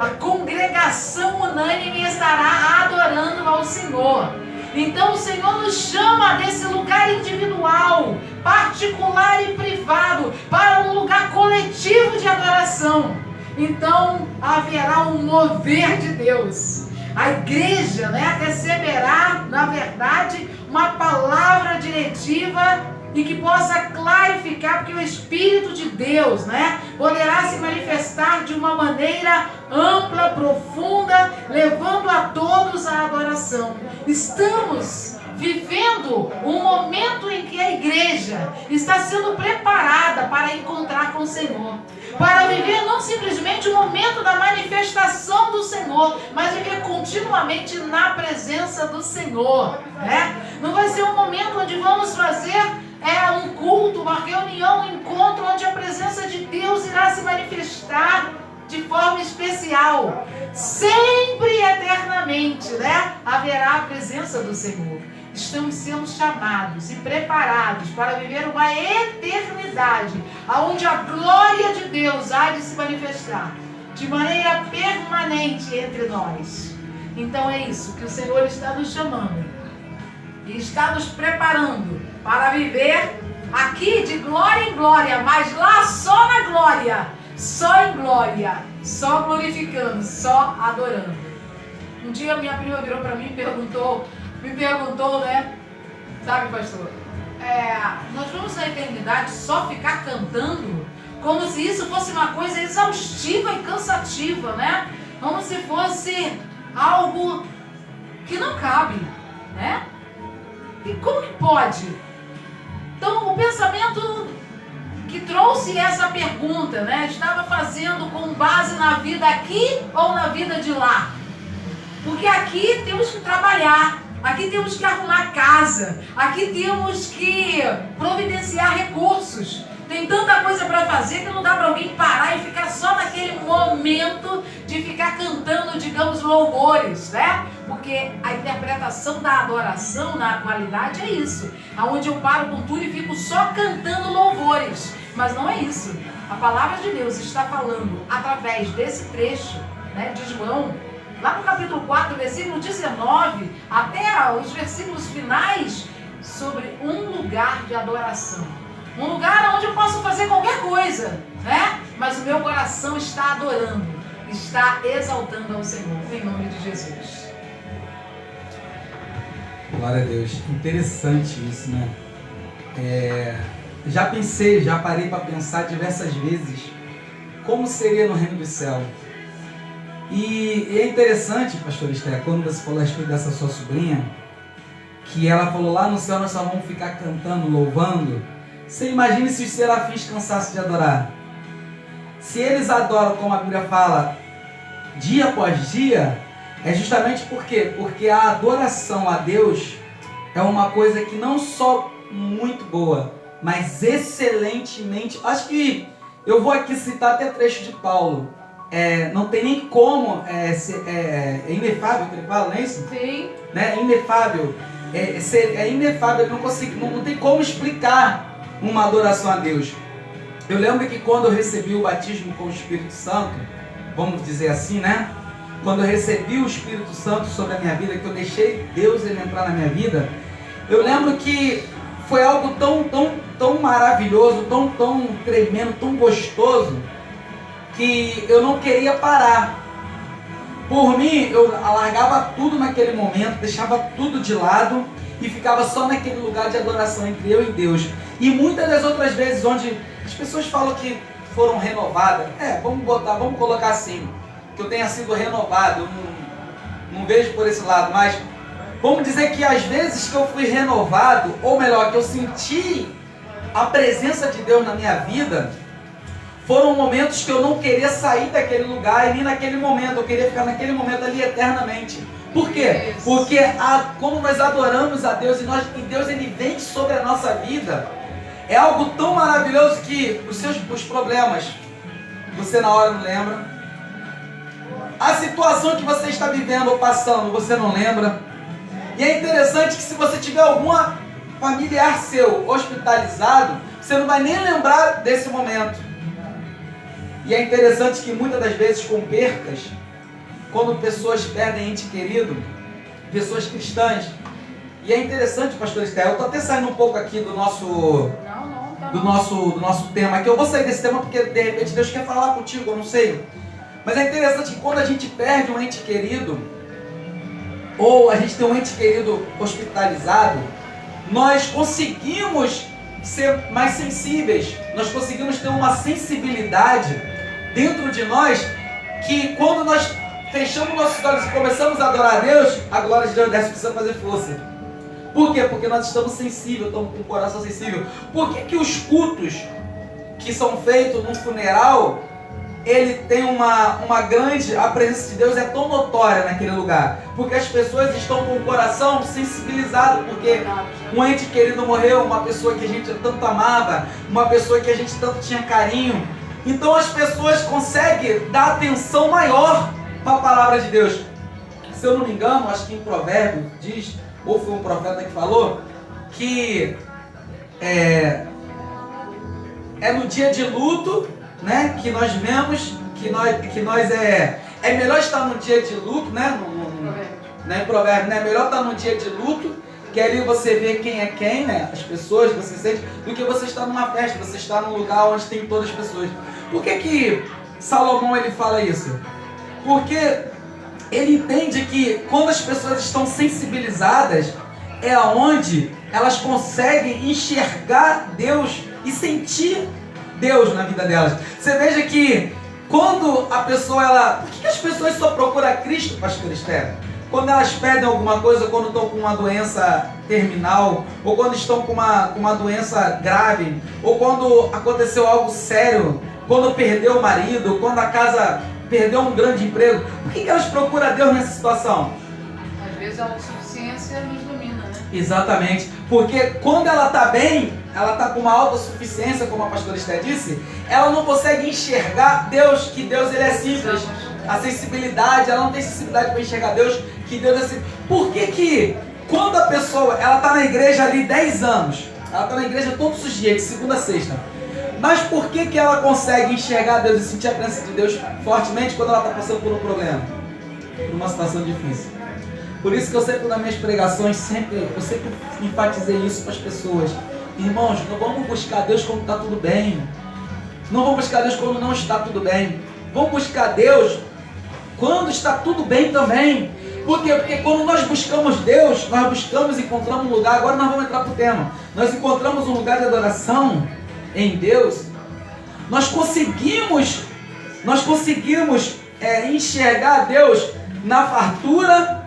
a congregação unânime estará adorando ao Senhor. Então o Senhor nos chama desse lugar individual, particular e privado, para um lugar coletivo de adoração. Então haverá um mover de Deus. A igreja, né, receberá, na verdade, uma palavra diretiva e que possa clarificar, porque o Espírito de Deus, né, poderá se manifestar de uma maneira ampla, profunda, levando a todos à adoração. Estamos vivendo um momento em que a igreja está sendo preparada para encontrar com o Senhor, para viver não simplesmente o momento da manifestação do Senhor, mas viver continuamente na presença do Senhor, né? Não vai ser um momento onde vamos fazer um culto, uma reunião, um encontro onde a presença de Deus irá se manifestar de forma especial. Sempre e eternamente, né, haverá a presença do Senhor. Estamos sendo chamados e preparados para viver uma eternidade onde a glória de Deus há de se manifestar de maneira permanente entre nós. Então é isso que o Senhor está nos chamando e está nos preparando para viver aqui de glória em glória, mas lá só na glória, só em glória, só glorificando, só adorando. Um dia minha prima virou para mim e me perguntou, né? Sabe, pastor? Nós vamos na eternidade só ficar cantando? Como se isso fosse uma coisa exaustiva e cansativa, né? Como se fosse algo que não cabe, né? E como que pode? Então, o pensamento que trouxe essa pergunta, né, estava fazendo com base na vida aqui ou na vida de lá? Porque aqui temos que trabalhar, aqui temos que arrumar casa, aqui temos que providenciar recursos. Tem tanta coisa para fazer que não dá para alguém parar e ficar só naquele momento de ficar cantando, digamos, louvores, né? Porque a interpretação da adoração na atualidade é isso, aonde eu paro com tudo e fico só cantando louvores. Mas não é isso. A palavra de Deus está falando através desse trecho, né, de João, lá no capítulo 4, versículo 19, até os versículos finais, sobre um lugar de adoração. Um lugar onde eu posso fazer qualquer coisa, né? Mas o meu coração está adorando, está exaltando ao Senhor, em nome de Jesus. Glória a Deus. Interessante isso, né? Já parei para pensar diversas vezes como seria no reino do céu. E é interessante, pastor Esther, quando você falou a respeito dessa sua sobrinha, que ela falou lá no céu nós só vamos ficar cantando, louvando. Você imagine se os serafins cansassem de adorar. Se eles adoram, como a Bíblia fala, dia após dia, É justamente por quê? Porque a adoração a Deus é uma coisa que não só muito boa, mas excelentemente... Acho que eu vou aqui citar até trecho de Paulo. Não tem nem como... É inefável que ele fala, não é isso? Sim. Né? Inefável. É inefável, não tem como explicar uma adoração a Deus. Eu lembro que quando eu recebi o batismo com o Espírito Santo, vamos dizer assim, né? Quando eu recebi o Espírito Santo sobre a minha vida, que eu deixei Deus ele entrar na minha vida, eu lembro que foi algo tão maravilhoso, tão tremendo, tão gostoso, que eu não queria parar. Por mim, eu largava tudo naquele momento, deixava tudo de lado e ficava só naquele lugar de adoração entre eu e Deus. E muitas das outras vezes onde as pessoas falam que foram renovadas, vamos colocar assim, que eu tenha sido renovado, eu não vejo por esse lado, mas vamos dizer que às vezes que eu fui renovado, ou melhor, que eu senti a presença de Deus na minha vida, foram momentos que eu não queria sair daquele lugar e nem naquele momento, eu queria ficar naquele momento ali eternamente. Por quê? Porque como nós adoramos a Deus e Deus ele vem sobre a nossa vida, é algo tão maravilhoso que os problemas, você na hora não lembra. A situação que você está vivendo ou passando, você não lembra. E é interessante que se você tiver algum familiar seu hospitalizado, você não vai nem lembrar desse momento. E é interessante que muitas das vezes com percas, quando pessoas perdem ente querido, pessoas cristãs, e é interessante, pastor Esther, eu estou até saindo um pouco aqui do nosso tema aqui. Eu vou sair desse tema porque de repente Deus quer falar contigo, eu não sei. Mas é interessante que quando a gente perde um ente querido, ou a gente tem um ente querido hospitalizado, nós conseguimos ser mais sensíveis, nós conseguimos ter uma sensibilidade dentro de nós, que quando nós fechamos nossos olhos e começamos a adorar a Deus, a glória de Deus desce, precisa fazer força. Por quê? Porque nós estamos sensíveis, estamos com o coração sensível. Por que os cultos que são feitos num funeral, ele tem a presença de Deus é tão notória naquele lugar? Porque as pessoas estão com o coração sensibilizado, porque um ente querido morreu, uma pessoa que a gente tanto amava, uma pessoa que a gente tanto tinha carinho. Então as pessoas conseguem dar atenção maior para a palavra de Deus. Se eu não me engano, acho que em Provérbio diz, ou foi um profeta que falou, que é no dia de luto, né, que nós vemos que nós é melhor estar no dia de luto, né, em Provérbio, né, é melhor estar no dia de luto, que ali você vê quem é quem, né, as pessoas, você sente, do que você estar numa festa, você estar num lugar onde tem todas as pessoas. Por que Salomão ele fala isso? Porque ele entende que quando as pessoas estão sensibilizadas, é onde elas conseguem enxergar Deus e sentir Deus na vida delas. Você veja que quando a pessoa, por que as pessoas só procuram Cristo, pastor Esther? Quando elas pedem alguma coisa, quando estão com uma doença terminal, ou quando estão com uma doença grave, ou quando aconteceu algo sério, quando perdeu o marido, quando a casa perdeu um grande emprego, por que elas procuram Deus nessa situação? Às vezes a autossuficiência nos domina, né? Exatamente, porque quando ela está bem, ela está com uma autossuficiência, como a pastora Esther disse, ela não consegue enxergar Deus, que Deus ele é simples. A sensibilidade, ela não tem sensibilidade para enxergar Deus, que Deus é simples. Por que quando a pessoa, ela está na igreja ali 10 anos, ela está na igreja todos os dias, de segunda a sexta, mas por que ela consegue enxergar Deus e sentir a presença de Deus fortemente quando ela está passando por um problema, por uma situação difícil? Por isso que eu sempre nas minhas pregações, eu sempre enfatizei isso para as pessoas. Irmãos, não vamos buscar Deus quando está tudo bem. Não vamos buscar Deus quando não está tudo bem. Vamos buscar Deus quando está tudo bem também. Por quê? Porque quando nós buscamos Deus, nós buscamos e encontramos um lugar. Agora nós vamos entrar para o tema. Nós encontramos um lugar de adoração em Deus. Nós conseguimos enxergar Deus na fartura,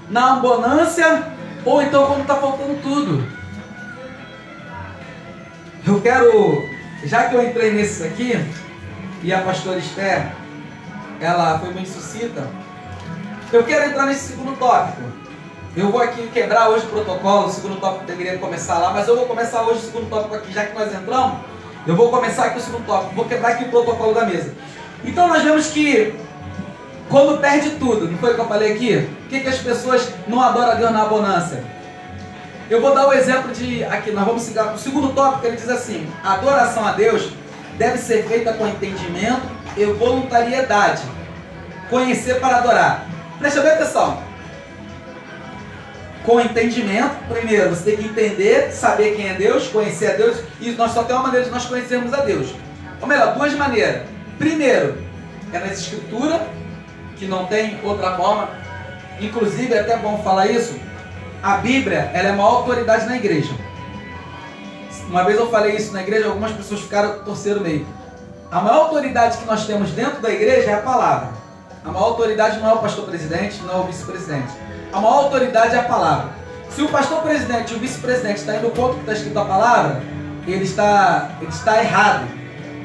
na abundância, ou então quando está faltando tudo. Eu quero, já que eu entrei nesse aqui, e a pastora Esther, ela foi muito sucinta, Eu quero entrar nesse segundo tópico. Eu vou aqui quebrar hoje o protocolo, o segundo tópico deveria começar lá, mas eu vou começar hoje o segundo tópico aqui, já que nós entramos, eu vou começar aqui o segundo tópico, vou quebrar aqui o protocolo da mesa. Então nós vemos que quando perde tudo, não foi o que eu falei aqui? Por que as pessoas não adoram a Deus na abundância? Eu vou dar o exemplo de, aqui nós vamos seguir o segundo tópico, ele diz assim: a adoração a Deus deve ser feita com entendimento e voluntariedade. Conhecer para adorar. Presta bem atenção. Com entendimento, primeiro você tem que entender, saber quem é Deus, conhecer a Deus, e nós só temos uma maneira de nós conhecermos a Deus. Ou melhor, duas maneiras. Primeiro, é nas escrituras, que não tem outra forma. Inclusive, é até bom falar isso, a Bíblia, ela é uma autoridade na igreja. Uma vez eu falei isso na igreja, algumas pessoas ficaram torcendo meio. A maior autoridade que nós temos dentro da igreja é a palavra. A maior autoridade não é o pastor presidente, não é o vice-presidente. A maior autoridade é a palavra. Se o pastor presidente e o vice-presidente estão indo contra o que está escrito a palavra, ele está errado.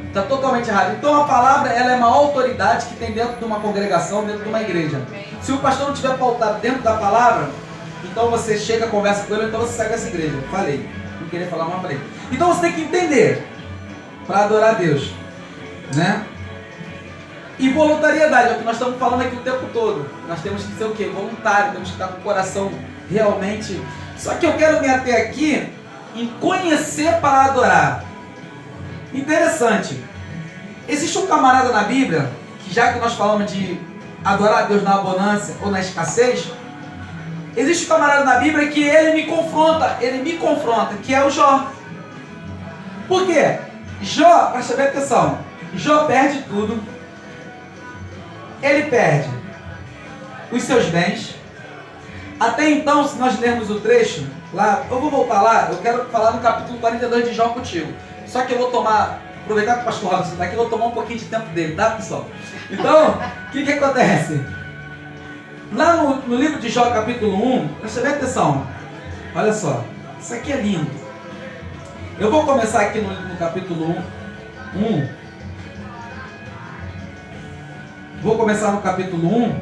Está totalmente errado. Então a palavra, ela é uma autoridade que tem dentro de uma congregação, dentro de uma igreja. Se o pastor não estiver pautado dentro da palavra, então você chega, conversa com ele, então você sai dessa igreja. Falei. Não queria falar, mas falei. Então você tem que entender para adorar a Deus, né? E voluntariedade, é o que nós estamos falando aqui o tempo todo. Nós temos que ser o quê? Voluntário, temos que estar com o coração realmente. Só que eu quero me ater aqui em conhecer para adorar. Interessante. Existe um camarada na Bíblia, que já que nós falamos de adorar a Deus na abundância ou na escassez, existe um camarada na Bíblia que ele me confronta, que é o Jó. Por quê? Jó, presta bem atenção, Jó perde tudo. Ele perde os seus bens. Até então, se nós lermos o trecho, lá, eu vou voltar lá, eu quero falar no capítulo 42 de Jó contigo. Só que eu vou aproveitar que o pastor Robson está aqui, eu vou tomar um pouquinho de tempo dele, tá, pessoal? Então, o que acontece? Lá no livro de Jó, capítulo 1, presta bem atenção, olha só, isso aqui é lindo. Eu vou começar aqui no capítulo 1. Vou começar no capítulo 1,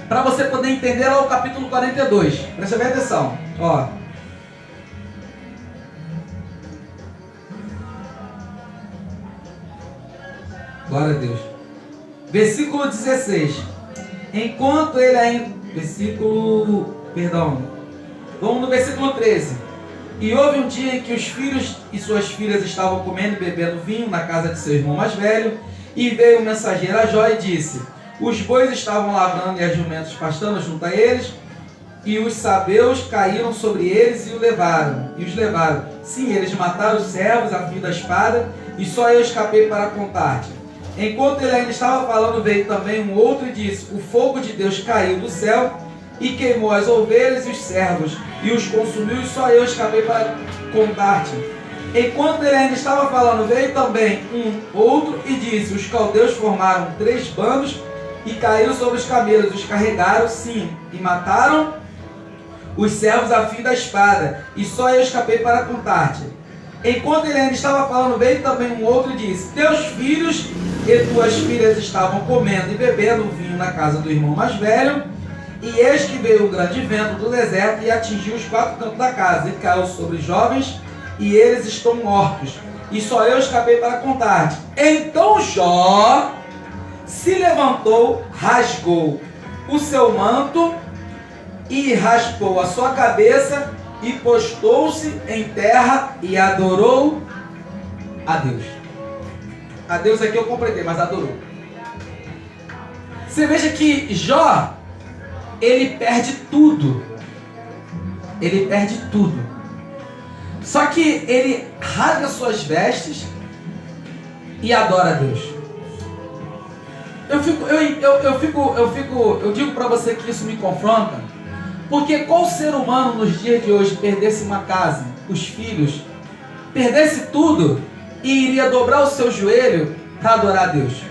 para você poder entender lá o capítulo 42. Presta bem atenção. Ó. Glória a Deus. Versículo 16. Enquanto ele ainda... Vamos no versículo 13. E houve um dia em que os filhos e suas filhas estavam comendo e bebendo vinho na casa de seu irmão mais velho, e veio um mensageiro a Jó e disse: os bois estavam lavrando e as jumentas pastando junto a eles, e os sabeus caíram sobre eles e os levaram. Sim, eles mataram os servos a fio da espada, e só eu escapei para contar-te. Enquanto ele ainda estava falando, veio também um outro e disse: o fogo de Deus caiu do céu e queimou as ovelhas e os servos, e os consumiu, e só eu escapei para contar-te. Enquanto ele ainda estava falando, veio também um outro e disse: os caldeus formaram 3 bandos e caíram sobre os camelos, os carregaram, sim, e mataram os servos a fio da espada, e só eu escapei para contar-te. Enquanto ele ainda estava falando, veio também um outro e disse: teus filhos e tuas filhas estavam comendo e bebendo vinho na casa do irmão mais velho, e eis que veio um grande vento do deserto e atingiu os 4 cantos da casa, e caiu sobre os jovens, e eles estão mortos, e só eu escapei para contar-te. Então Jó se levantou, rasgou o seu manto e raspou a sua cabeça e postou-se em terra e adorou a Deus. A Deus aqui eu completei, mas adorou. Você veja que Jó, ele perde tudo. Ele perde tudo. Só que ele rasga suas vestes e adora a Deus. Eu digo para você que isso me confronta, porque qual ser humano nos dias de hoje perdesse uma casa, os filhos, perdesse tudo e iria dobrar o seu joelho para adorar a Deus?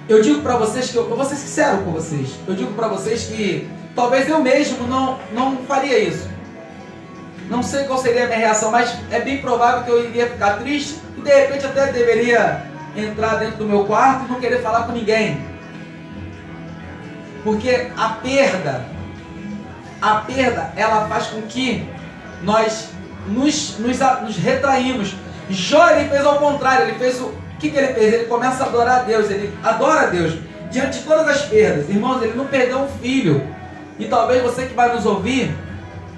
Eu digo para vocês que eu vou ser sincero com vocês. Eu digo para vocês que talvez eu mesmo não faria isso. Não sei qual seria a minha reação, mas é bem provável que eu iria ficar triste e de repente até deveria entrar dentro do meu quarto e não querer falar com ninguém. Porque a perda, ela faz com que nós nos retraímos. Jó, ele fez ao contrário, ele fez o que ele fez? Ele começa a adorar a Deus, ele adora a Deus, diante de todas as perdas. Irmãos, ele não perdeu um filho, e talvez você que vai nos ouvir,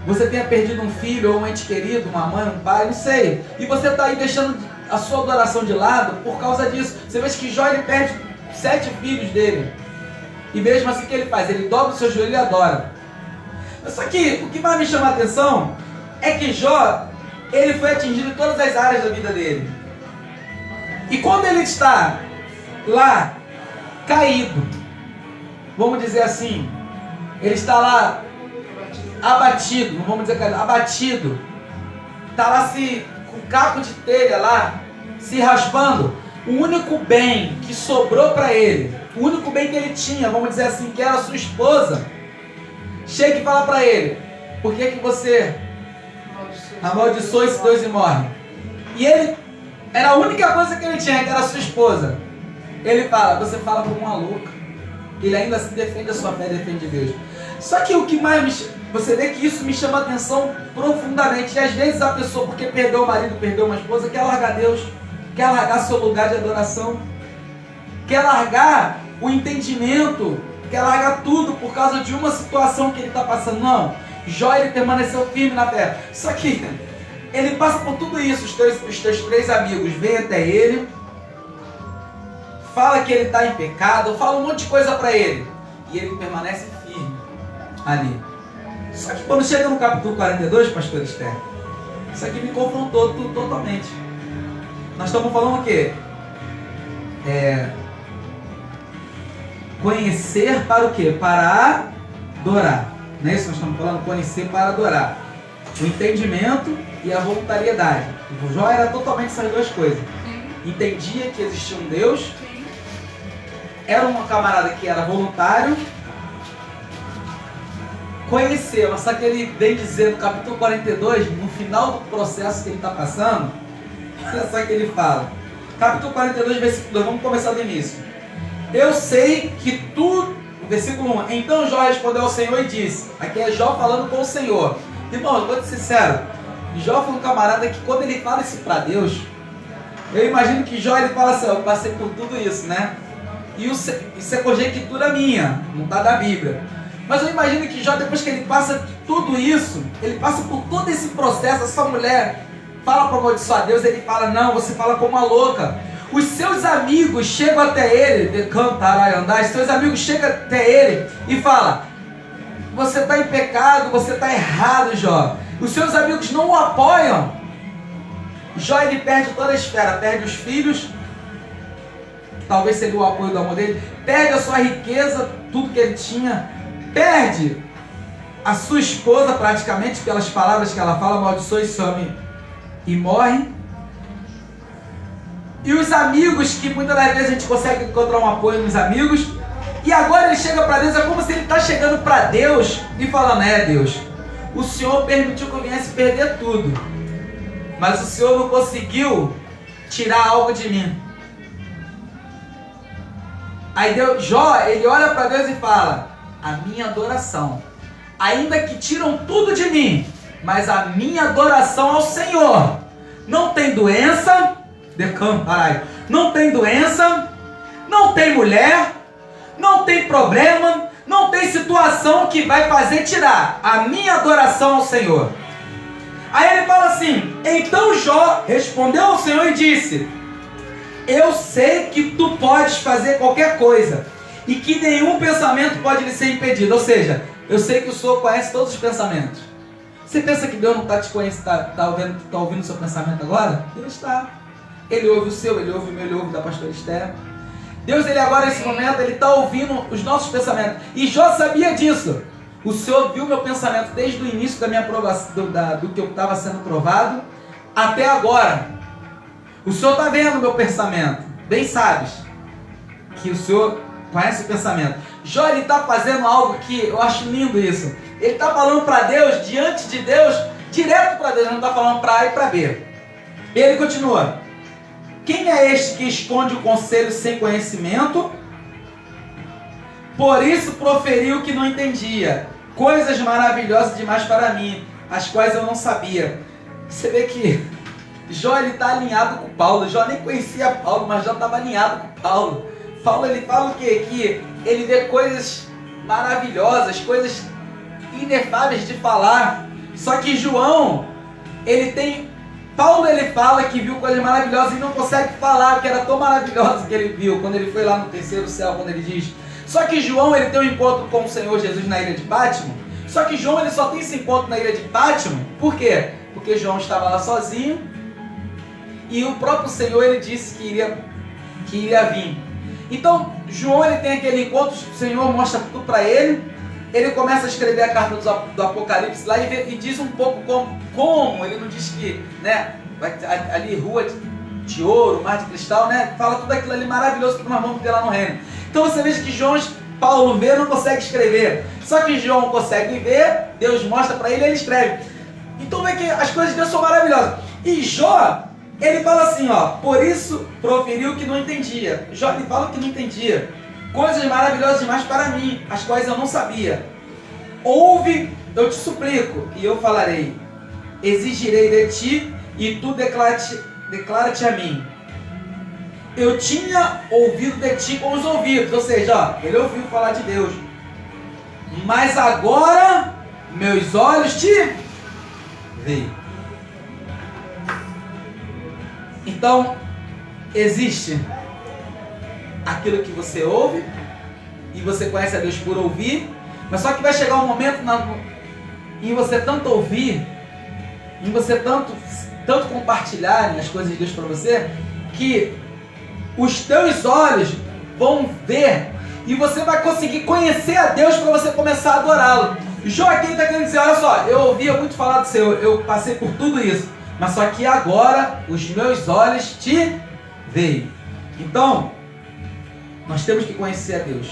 você tenha perdido um filho, ou um ente querido, uma mãe, um pai, não sei, e você está aí deixando a sua adoração de lado por causa disso. Você vê que Jó, ele perde 7 filhos dele, e mesmo assim o que ele faz? Ele dobra o seu joelho e adora. Só que o que mais me chama a atenção é que Jó, ele foi atingido em todas as áreas da vida dele. E quando ele está lá, caído, vamos dizer assim, ele está lá abatido, não vamos dizer caído, abatido, está lá com um caco de telha lá, se raspando. O único bem que sobrou para ele, o único bem que ele tinha, vamos dizer assim, que era a sua esposa, chega e fala para ele: por que você amaldiçoa esse Deus e morre? E ele, era a única coisa que ele tinha, que era a sua esposa. Ele fala: você fala como uma louca. Ele ainda se defende a sua fé, defende Deus. Só que o que mais você vê que isso me chama a atenção profundamente. E às vezes a pessoa, porque perdeu o marido, perdeu uma esposa, quer largar Deus, quer largar seu lugar de adoração, quer largar o entendimento, quer largar tudo por causa de uma situação que ele está passando. Não, Jó, ele permaneceu firme na fé. Só que ele passa por tudo isso. Os teus 3 amigos vêm até ele, fala que ele está em pecado, fala um monte de coisa para ele, e ele permanece firme ali. Só que quando chega no capítulo 42, pastor Esther, isso aqui me confrontou totalmente. Nós estamos falando o quê? Conhecer para o quê? Para adorar. Não é isso que nós estamos falando? Conhecer para adorar. O entendimento e a voluntariedade. O Jó era totalmente essas duas coisas. Entendia que existia um Deus, era um camarada que era voluntário, conheceu, só que ele vem dizer no capítulo 42, no final do processo que ele está passando, olha só que ele fala, capítulo 42, versículo 2, vamos começar do início. Eu sei que tu, versículo 1, então Jó respondeu ao Senhor e disse, aqui é Jó falando com o Senhor. Irmão, eu vou ser sincero, Jó foi um camarada que quando ele fala isso para Deus, eu imagino que Jó, ele fala assim, eu passei por tudo isso, né? E isso é conjectura minha, não está da Bíblia. Mas eu imagino que Jó, depois que ele passa de tudo isso, ele passa por todo esse processo, essa mulher fala para amaldiçoar Deus, ele fala, não, você fala como uma louca. Os seus amigos chegam até ele, os seus amigos chegam até ele e falam, você está em pecado, você está errado, Jó. Os seus amigos não o apoiam. Jó, ele perde toda a esfera, perde os filhos, talvez seria o apoio do amor dele, perde a sua riqueza, tudo que ele tinha, perde a sua esposa praticamente, pelas palavras que ela fala, amaldiçoa esse homem e morre. E os amigos, que muitas das vezes a gente consegue encontrar um apoio nos amigos, e agora ele chega para Deus, é como se ele está chegando para Deus e falando, Deus, o Senhor permitiu que eu viesse perder tudo, mas o Senhor não conseguiu tirar algo de mim. Aí Deus, Jó, ele olha para Deus e fala, a minha adoração, ainda que tiram tudo de mim, mas a minha adoração ao Senhor, não tem doença, não tem doença, não tem mulher, não tem problema, não tem situação que vai fazer tirar a minha adoração ao Senhor. Aí ele fala assim, então Jó respondeu ao Senhor e disse, eu sei que tu podes fazer qualquer coisa e que nenhum pensamento pode lhe ser impedido. Ou seja, eu sei que o Senhor conhece todos os pensamentos. Você pensa que Deus não está te conhecendo, está ouvindo o seu pensamento agora? Ele está. Ele ouve o seu, ele ouve o meu, ele ouve o da pastora Esther. Deus, ele agora nesse momento, ele está ouvindo os nossos pensamentos. E Jó sabia disso. O Senhor viu meu pensamento desde o início da minha aprovação, do que eu estava sendo provado, até agora. O Senhor está vendo o meu pensamento. Bem sabes que o Senhor conhece o pensamento. Jó, ele está fazendo algo que eu acho lindo isso. Ele está falando para Deus, diante de Deus, direto para Deus. Ele não está falando para A e para B. Ele continua. Quem é este que esconde o conselho sem conhecimento? Por isso proferiu que não entendia. Coisas maravilhosas demais para mim, as quais eu não sabia. Você vê que Jó ele está alinhado com Paulo. Jó nem conhecia Paulo, mas Jó estava alinhado com Paulo. Paulo ele fala o quê? Que ele vê coisas maravilhosas, coisas inefáveis de falar. Só que João, Paulo ele fala que viu coisas maravilhosas e não consegue falar que era tão maravilhoso que ele viu quando ele foi lá no terceiro céu, quando ele diz. Só que João ele tem um encontro com o Senhor Jesus na ilha de Pátimo. Só que João ele só tem esse encontro na ilha de Pátimo. Por quê? Porque João estava lá sozinho e o próprio Senhor ele disse que iria vir. Então João ele tem aquele encontro, o Senhor mostra tudo para ele. Ele começa a escrever a carta do Apocalipse lá e diz um pouco como ele não diz que, né, ali rua de ouro, mar de cristal, né, fala tudo aquilo ali maravilhoso que nós vamos ter lá no reino. Então você veja que Paulo vê, não consegue escrever. Só que João consegue ver, Deus mostra para ele e ele escreve. Então vê que as coisas de Deus são maravilhosas. E Jó, ele fala assim, ó, por isso proferiu que não entendia. Jó, ele fala que não entendia. Coisas maravilhosas demais para mim, as quais eu não sabia. Ouve, eu te suplico, e eu falarei. Exigirei de ti, e tu declara-te a mim. Eu tinha ouvido de ti com os ouvidos, ou seja, ó, ele ouviu falar de Deus. Mas agora, meus olhos te veem. Então, existe aquilo que você ouve e você conhece a Deus por ouvir, mas só que vai chegar um momento em você tanto ouvir, em você tanto compartilhar as coisas de Deus para você, que os teus olhos vão ver e você vai conseguir conhecer a Deus para você começar a adorá-lo. Joaquim está querendo dizer, olha só, eu ouvia muito falar do Senhor, eu passei por tudo isso, mas só que agora os meus olhos te veem. Então, nós temos que conhecer a Deus.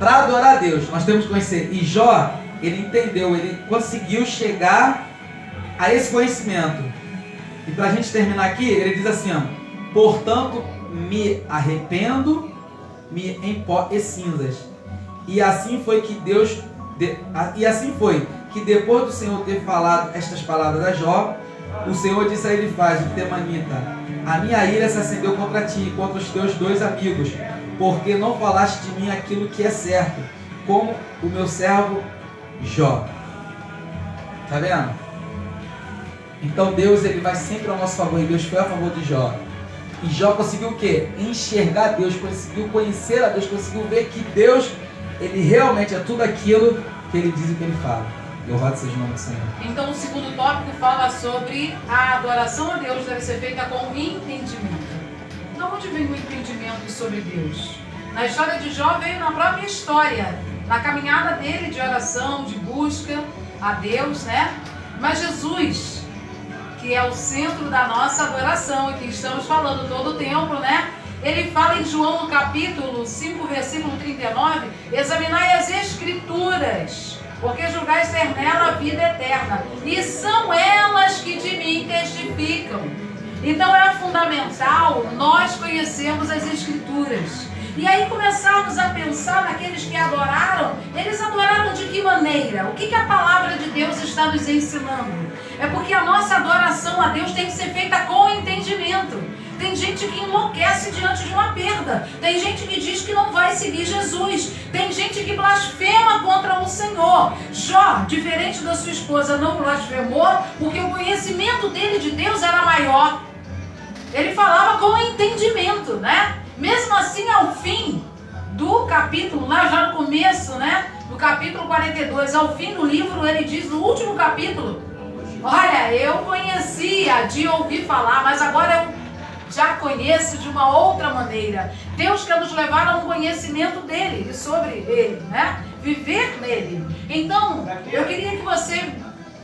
Para adorar a Deus, nós temos que conhecer. E Jó, ele entendeu, ele conseguiu chegar a esse conhecimento. E para a gente terminar aqui, ele diz assim, ó, portanto, me arrependo, me em pó e cinzas. E assim foi que depois do Senhor ter falado estas palavras a Jó, o Senhor disse a ele, o temanita, a minha ira se acendeu contra ti e contra os teus dois amigos, porque não falaste de mim aquilo que é certo, como o meu servo Jó. Tá vendo? Então Deus ele vai sempre ao nosso favor, e Deus foi a favor de Jó. E Jó conseguiu o quê? Enxergar Deus, conseguiu conhecer a Deus, conseguiu ver que Deus, ele realmente é tudo aquilo que ele diz e que ele fala. Louvado seja o nome do Senhor. Então o segundo tópico fala sobre a adoração a Deus deve ser feita com entendimento. De onde vem o entendimento sobre Deus? Na história de Jó veio na própria história, na caminhada dele de oração, de busca a Deus, né? Mas Jesus, que é o centro da nossa adoração e que estamos falando todo o tempo, né? Ele fala em João no capítulo 5, versículo 39, examinai as Escrituras, porque julgais ter nela a vida eterna, e são elas que de mim testificam. Então é fundamental nós conhecermos as Escrituras. E aí começarmos a pensar naqueles que adoraram, eles adoraram de que maneira? O que a palavra de Deus está nos ensinando? É porque a nossa adoração a Deus tem que ser feita com entendimento. Tem gente que enlouquece diante de uma perda. Tem gente que diz que não vai seguir Jesus. Tem gente que blasfema contra o Senhor. Jó, diferente da sua esposa, não blasfemou porque o conhecimento dele de Deus era maior. Ele falava com entendimento, né? Mesmo assim, ao fim do capítulo, lá já no começo, né? No capítulo 42, ao fim do livro, ele diz no último capítulo, olha, eu conhecia de ouvir falar, mas agora eu já conheço de uma outra maneira. Deus quer nos levar a um conhecimento dele e sobre ele, né? Viver nele. Então, eu queria que você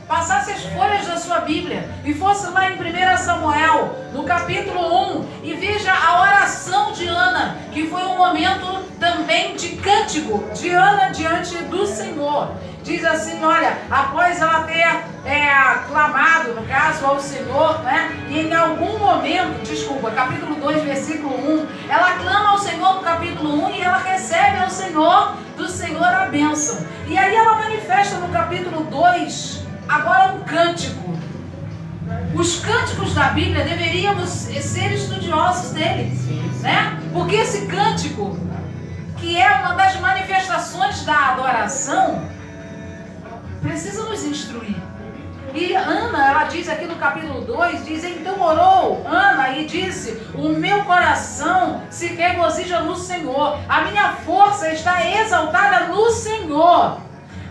passasse as folhas da sua Bíblia e fosse lá em 1 Samuel, no capítulo 1, e veja a oração de Ana, que foi um momento também de cântico de Ana diante do Senhor. diz assim, olha, após ela ter clamado, no caso, ao Senhor, né? E em algum momento, capítulo 2, versículo 1, ela clama ao Senhor no capítulo 1 e ela recebe ao Senhor, do Senhor, a bênção. E aí ela manifesta no capítulo 2, agora um cântico. Os cânticos da Bíblia deveríamos ser estudiosos dele, né? Porque esse cântico, que é uma das manifestações da adoração, precisa nos instruir. E Ana, ela diz aqui no capítulo 2, diz, então orou Ana e disse, o meu coração se regozija no Senhor, a minha força está exaltada no Senhor,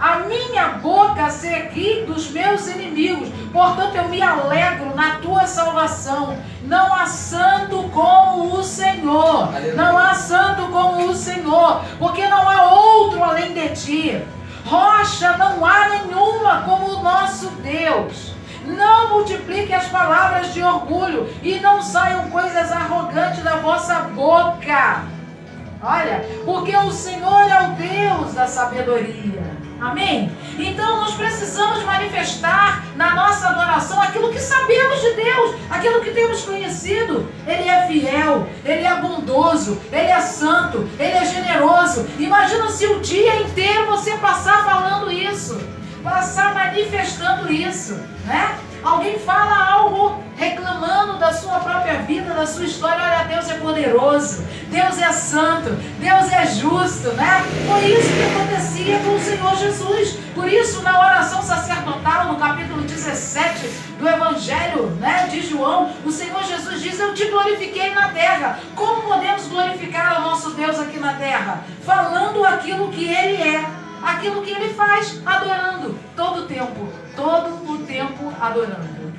a minha boca se ri dos meus inimigos, portanto eu me alegro na tua salvação. Não há santo como o Senhor, não há santo como o Senhor, porque não há outro além de ti. Rocha não há nenhuma como o nosso Deus. Não multiplique as palavras de orgulho e não saiam coisas arrogantes da vossa boca. Olha, porque o Senhor é o Deus da sabedoria. Amém? Então nós precisamos manifestar na nossa adoração aquilo que sabemos de Deus, aquilo que temos conhecido. Ele é fiel, Ele é bondoso, Ele é santo, Ele é generoso. Imagina se o dia inteiro você passar falando isso, passar manifestando isso, né? Alguém fala algo reclamando da sua própria vida, da sua história. Olha, Deus é poderoso, Deus é santo, Deus é justo, né? Foi isso que acontecia com o Senhor Jesus. Por isso, na oração sacerdotal, no capítulo 17 do Evangelho, né, de João, o Senhor Jesus diz, eu te glorifiquei na terra. Como podemos glorificar o nosso Deus aqui na terra? Falando aquilo que Ele é, aquilo que Ele faz, adorando todo o tempo adorando.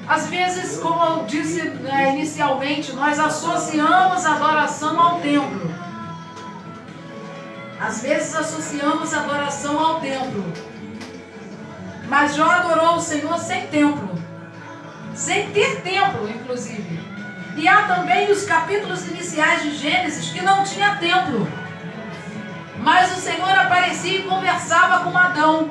Às vezes, como eu disse inicialmente, nós associamos a adoração ao templo. Às vezes associamos a adoração ao templo. Mas Jó adorou o Senhor sem templo, sem ter templo, inclusive. E há também os capítulos iniciais de Gênesis que não tinha templo. Mas o Senhor aparecia e conversava com Adão.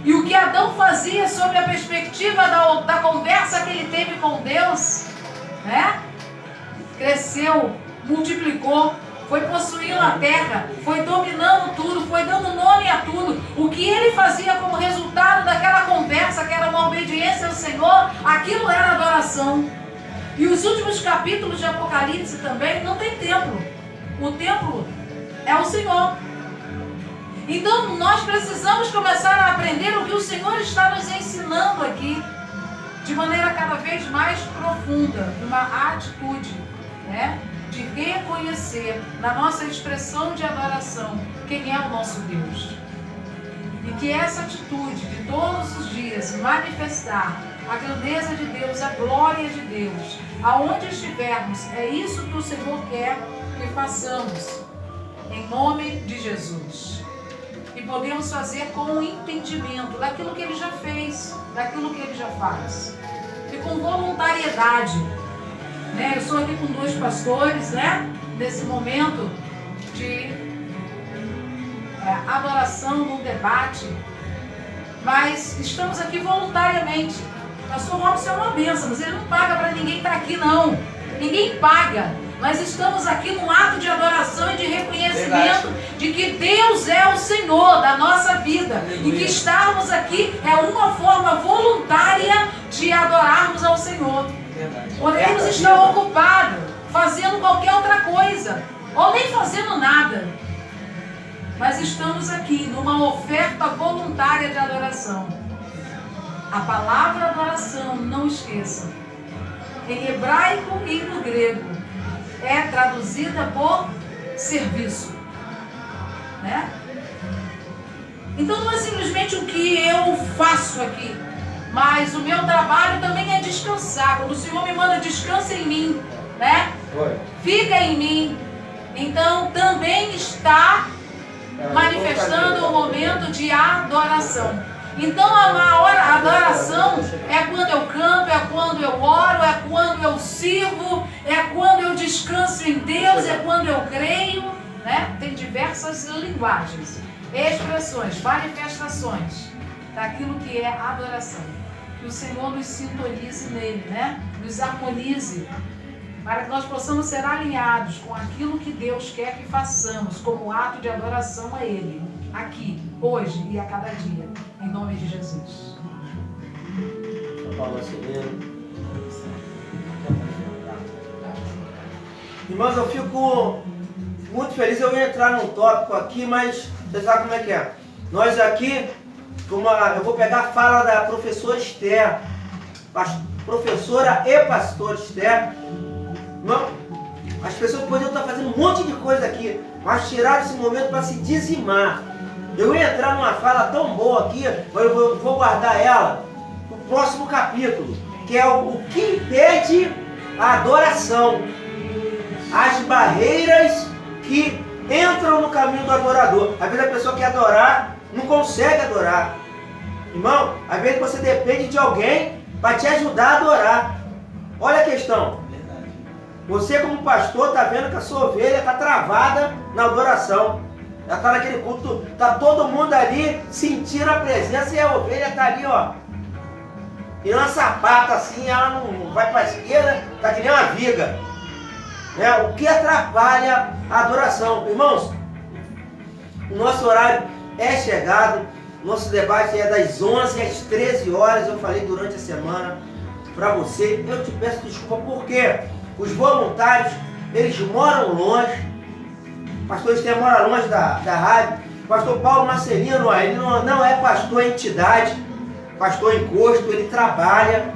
E o que Adão fazia sobre a perspectiva da conversa que ele teve com Deus, né? Cresceu, multiplicou, foi possuindo a terra, foi dominando tudo, foi dando nome a tudo. O que ele fazia como resultado daquela conversa, que era uma obediência ao Senhor, aquilo era adoração. E os últimos capítulos de Apocalipse também não tem templo. O templo é o Senhor. Então nós precisamos começar a aprender o que o Senhor está nos ensinando aqui, de maneira cada vez mais profunda, uma atitude, né, de reconhecer na nossa expressão de adoração quem é o nosso Deus. E que essa atitude de todos os dias manifestar a grandeza de Deus, a glória de Deus, aonde estivermos, é isso que o Senhor quer que façamos, em nome de Jesus. E podemos fazer com o entendimento daquilo que Ele já fez, daquilo que Ele já faz. E com voluntariedade. Né? Eu estou aqui com 2 pastores, né? Nesse momento de adoração, num debate. Mas estamos aqui voluntariamente. O pastor Robson é uma bênção, mas ele não paga para ninguém estar aqui, não. Ninguém paga. Nós estamos aqui num ato de adoração e de reconhecimento de que Deus é o Senhor da nossa vida. Aleluia. E que estarmos aqui é uma forma voluntária de adorarmos ao Senhor. Podemos estar ocupados, fazendo qualquer outra coisa, ou nem fazendo nada. Mas estamos aqui numa oferta voluntária de adoração. A palavra adoração, não esqueçam, em hebraico e no grego, é traduzida por serviço, né? Então não é simplesmente o que eu faço aqui, mas o meu trabalho também é descansar. Quando o Senhor me manda descansa em mim, né? Fica em mim. Então também está manifestando um momento de adoração. Então a adoração é quando eu canto, é quando eu oro, é quando eu sirvo, é quando eu descanso em Deus, é quando eu creio, né? Tem diversas linguagens. expressões, manifestações daquilo que é adoração. Que o Senhor nos sintonize nele, né? Nos harmonize, para que nós possamos ser alinhados com aquilo que Deus quer que façamos como ato de adoração a Ele, aqui, hoje e a cada dia, em nome de Jesus. Irmãos, eu fico muito feliz. Eu ia entrar num tópico aqui, mas você sabe como é que é. Nós aqui, eu vou pegar a fala da professora Esther, professora e pastora Esther. Não, as pessoas podiam estar fazendo um monte de coisa aqui, mas tiraram esse momento para se dizimar. Eu ia entrar numa fala tão boa aqui, mas eu vou guardar ela para o próximo capítulo, que é o que impede a adoração. As barreiras que entram no caminho do adorador. Às vezes a pessoa quer adorar, não consegue adorar. Irmão, às vezes você depende de alguém para te ajudar a adorar. Olha a questão. Você como pastor está vendo que a sua ovelha está travada na adoração. Ela está naquele culto, está todo mundo ali sentindo a presença e a ovelha está ali, ó. E uma sapata assim, ela não vai para a esquerda, está que nem uma viga. O que atrapalha a adoração? Irmãos, o nosso horário é chegado, nosso debate é das 11 às 13 horas, eu falei durante a semana para você. Eu te peço desculpa porque os voluntários, eles moram longe, o pastor Esther mora longe da rádio, o pastor Paulo Marcelino, ele não é pastor em entidade, pastor em encosto, ele trabalha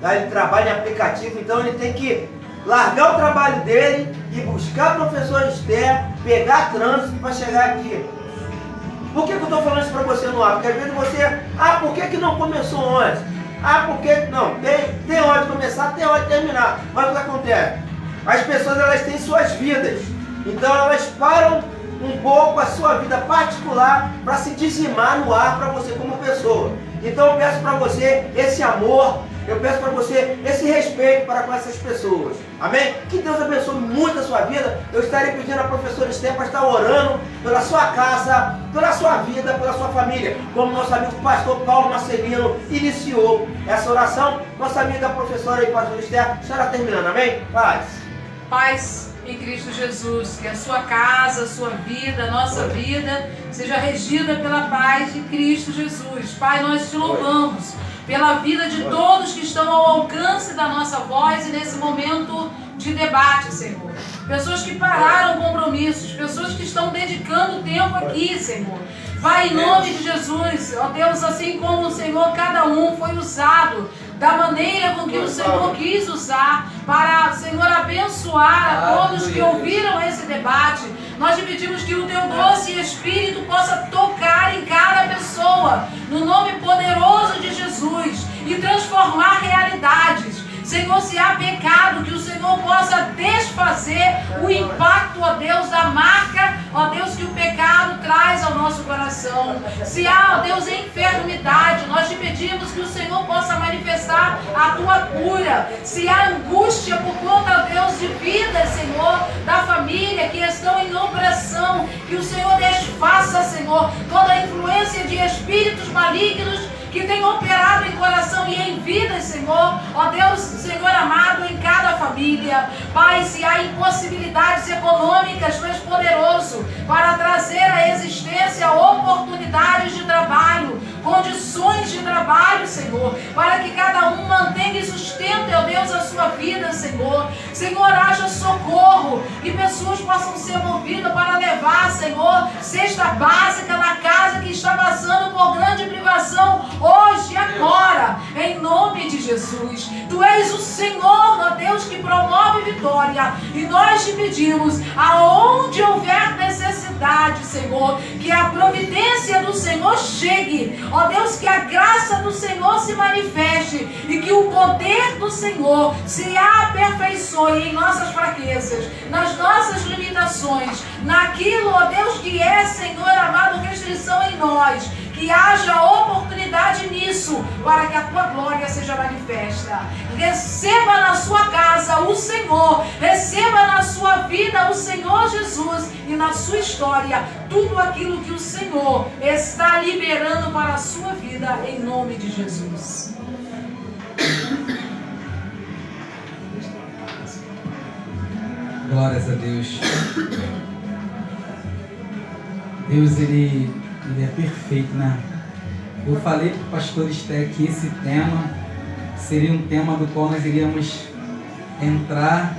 em aplicativo, então ele tem que largar o trabalho dele e buscar a professora Esther, pegar trânsito para chegar aqui. Por que eu estou falando isso para você no ar? Porque às vezes você, por que não começou antes? Porque não, tem hora de começar, tem hora de terminar. Mas o que acontece? As pessoas, elas têm suas vidas, então elas param um pouco a sua vida particular para se dizimar no ar para você como pessoa. Então eu peço para você esse amor, eu peço para você esse respeito para com essas pessoas. Amém? Que Deus abençoe muito a sua vida. Eu estarei pedindo à professora Esther para estar orando pela sua casa, pela sua vida, pela sua família. Como nosso amigo pastor Paulo Marcelino iniciou essa oração, nossa amiga professora e pastora Esther estará terminando. Amém? Paz. Paz em Cristo Jesus, que a sua casa, a sua vida, a nossa vida seja regida pela paz de Cristo Jesus. Pai, nós te louvamos pela vida de todos que estão ao alcance da nossa voz e nesse momento de debate, Senhor. Pessoas que pararam compromissos, pessoas que estão dedicando tempo aqui, Senhor. Vai em nome de Jesus, ó Deus, assim como o Senhor, cada um foi usado da maneira com que o Senhor quis usar para, Senhor, abençoar a todos que ouviram esse debate. Nós te pedimos que o teu doce Espírito possa tocar em cada pessoa, no nome poderoso de Jesus, e transformar realidades. Senhor, se há pecado, que o Senhor possa desfazer o impacto, ó Deus, da marca, ó Deus, que o pecado traz ao nosso coração. Se há, ó Deus, enfermidade, nós te pedimos que o Senhor possa manifestar a tua cura. Se há angústia por conta, ó Deus, de vida, Senhor, da família que estão em opressão, que o Senhor desfaça, Senhor, toda a influência de espíritos malignos que tem operado em coração e em vidas, Senhor, ó Deus, Senhor amado, em cada família. Pai, se há impossibilidades econômicas, Tu és poderoso para trazer à existência oportunidades de trabalho, condições de trabalho, Senhor, para que cada um mantenha e sustente, ó Deus, a sua vida, Senhor. Senhor, haja socorro, que pessoas possam ser movidas para levar, Senhor, cesta básica na casa que está passando por grande privação, hoje e agora, em nome de Jesus. Tu és o Senhor, ó Deus, que promove vitória, e nós te pedimos, aonde houver necessidade, Senhor, que a providência do Senhor chegue, ó Deus, que a graça do Senhor se manifeste e que o poder do Senhor se aperfeiçoe em nossas fraquezas, nas nossas limitações, naquilo, ó Deus, que é, Senhor amado, restrição em nós. Que haja oportunidade nisso, para que a tua glória seja manifesta. Receba na sua casa o Senhor, receba na sua vida ao Senhor Jesus e na sua história, tudo aquilo que o Senhor está liberando para a sua vida, em nome de Jesus. Glórias a Deus. Deus, ele é perfeito, né? Eu falei para o pastor Esté que esse tema seria um tema do qual nós iríamos entrar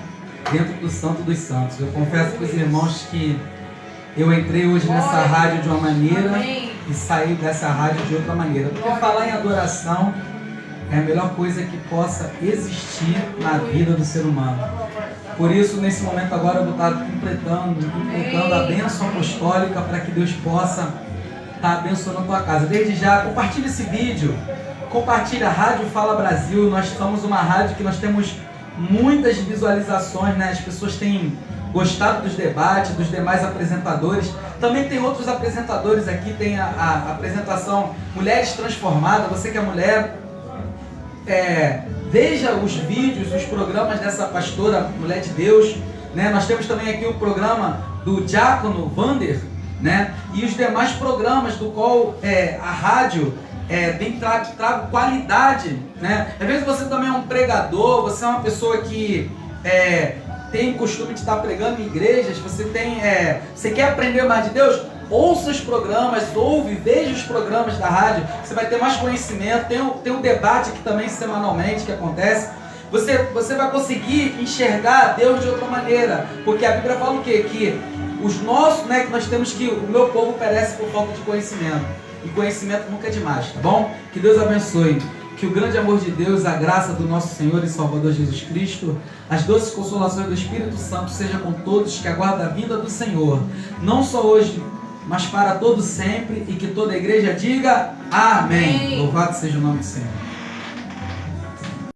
dentro do Santo dos Santos. Eu confesso para os irmãos que eu entrei hoje nessa rádio de uma maneira e saí dessa rádio de outra maneira. Porque falar em adoração é a melhor coisa que possa existir na vida do ser humano. Por isso, nesse momento agora, eu vou estar completando a bênção apostólica para que Deus possa estar abençoando a tua casa. Desde já, compartilhe esse vídeo, compartilhe a Rádio Fala Brasil. Nós somos uma rádio que nós temos muitas visualizações, né? As pessoas têm gostado dos debates, dos demais apresentadores. Também tem outros apresentadores aqui, tem a apresentação Mulheres Transformadas. Você que é mulher, veja os vídeos, os programas dessa pastora, Mulher de Deus, né? Nós temos também aqui o programa do Diácono Vander, né? E os demais programas do qual a rádio trago qualidade, né? Às vezes você também é um pregador, você é uma pessoa que tem o costume de estar pregando em igrejas, você quer aprender mais de Deus? Ouça os programas, veja os programas da rádio, você vai ter mais conhecimento. Tem um debate aqui também semanalmente que acontece. Você vai conseguir enxergar Deus de outra maneira, porque a Bíblia fala o quê? Que os nossos, né, que nós temos que o meu povo perece por falta de conhecimento, e conhecimento nunca é demais, tá bom? Que Deus abençoe, que o grande amor de Deus, a graça do nosso Senhor e Salvador Jesus Cristo, as doces consolações do Espírito Santo seja com todos que aguardam a vinda do Senhor, não só hoje, mas para todos sempre, e que toda a igreja diga amém. Louvado seja o nome do Senhor.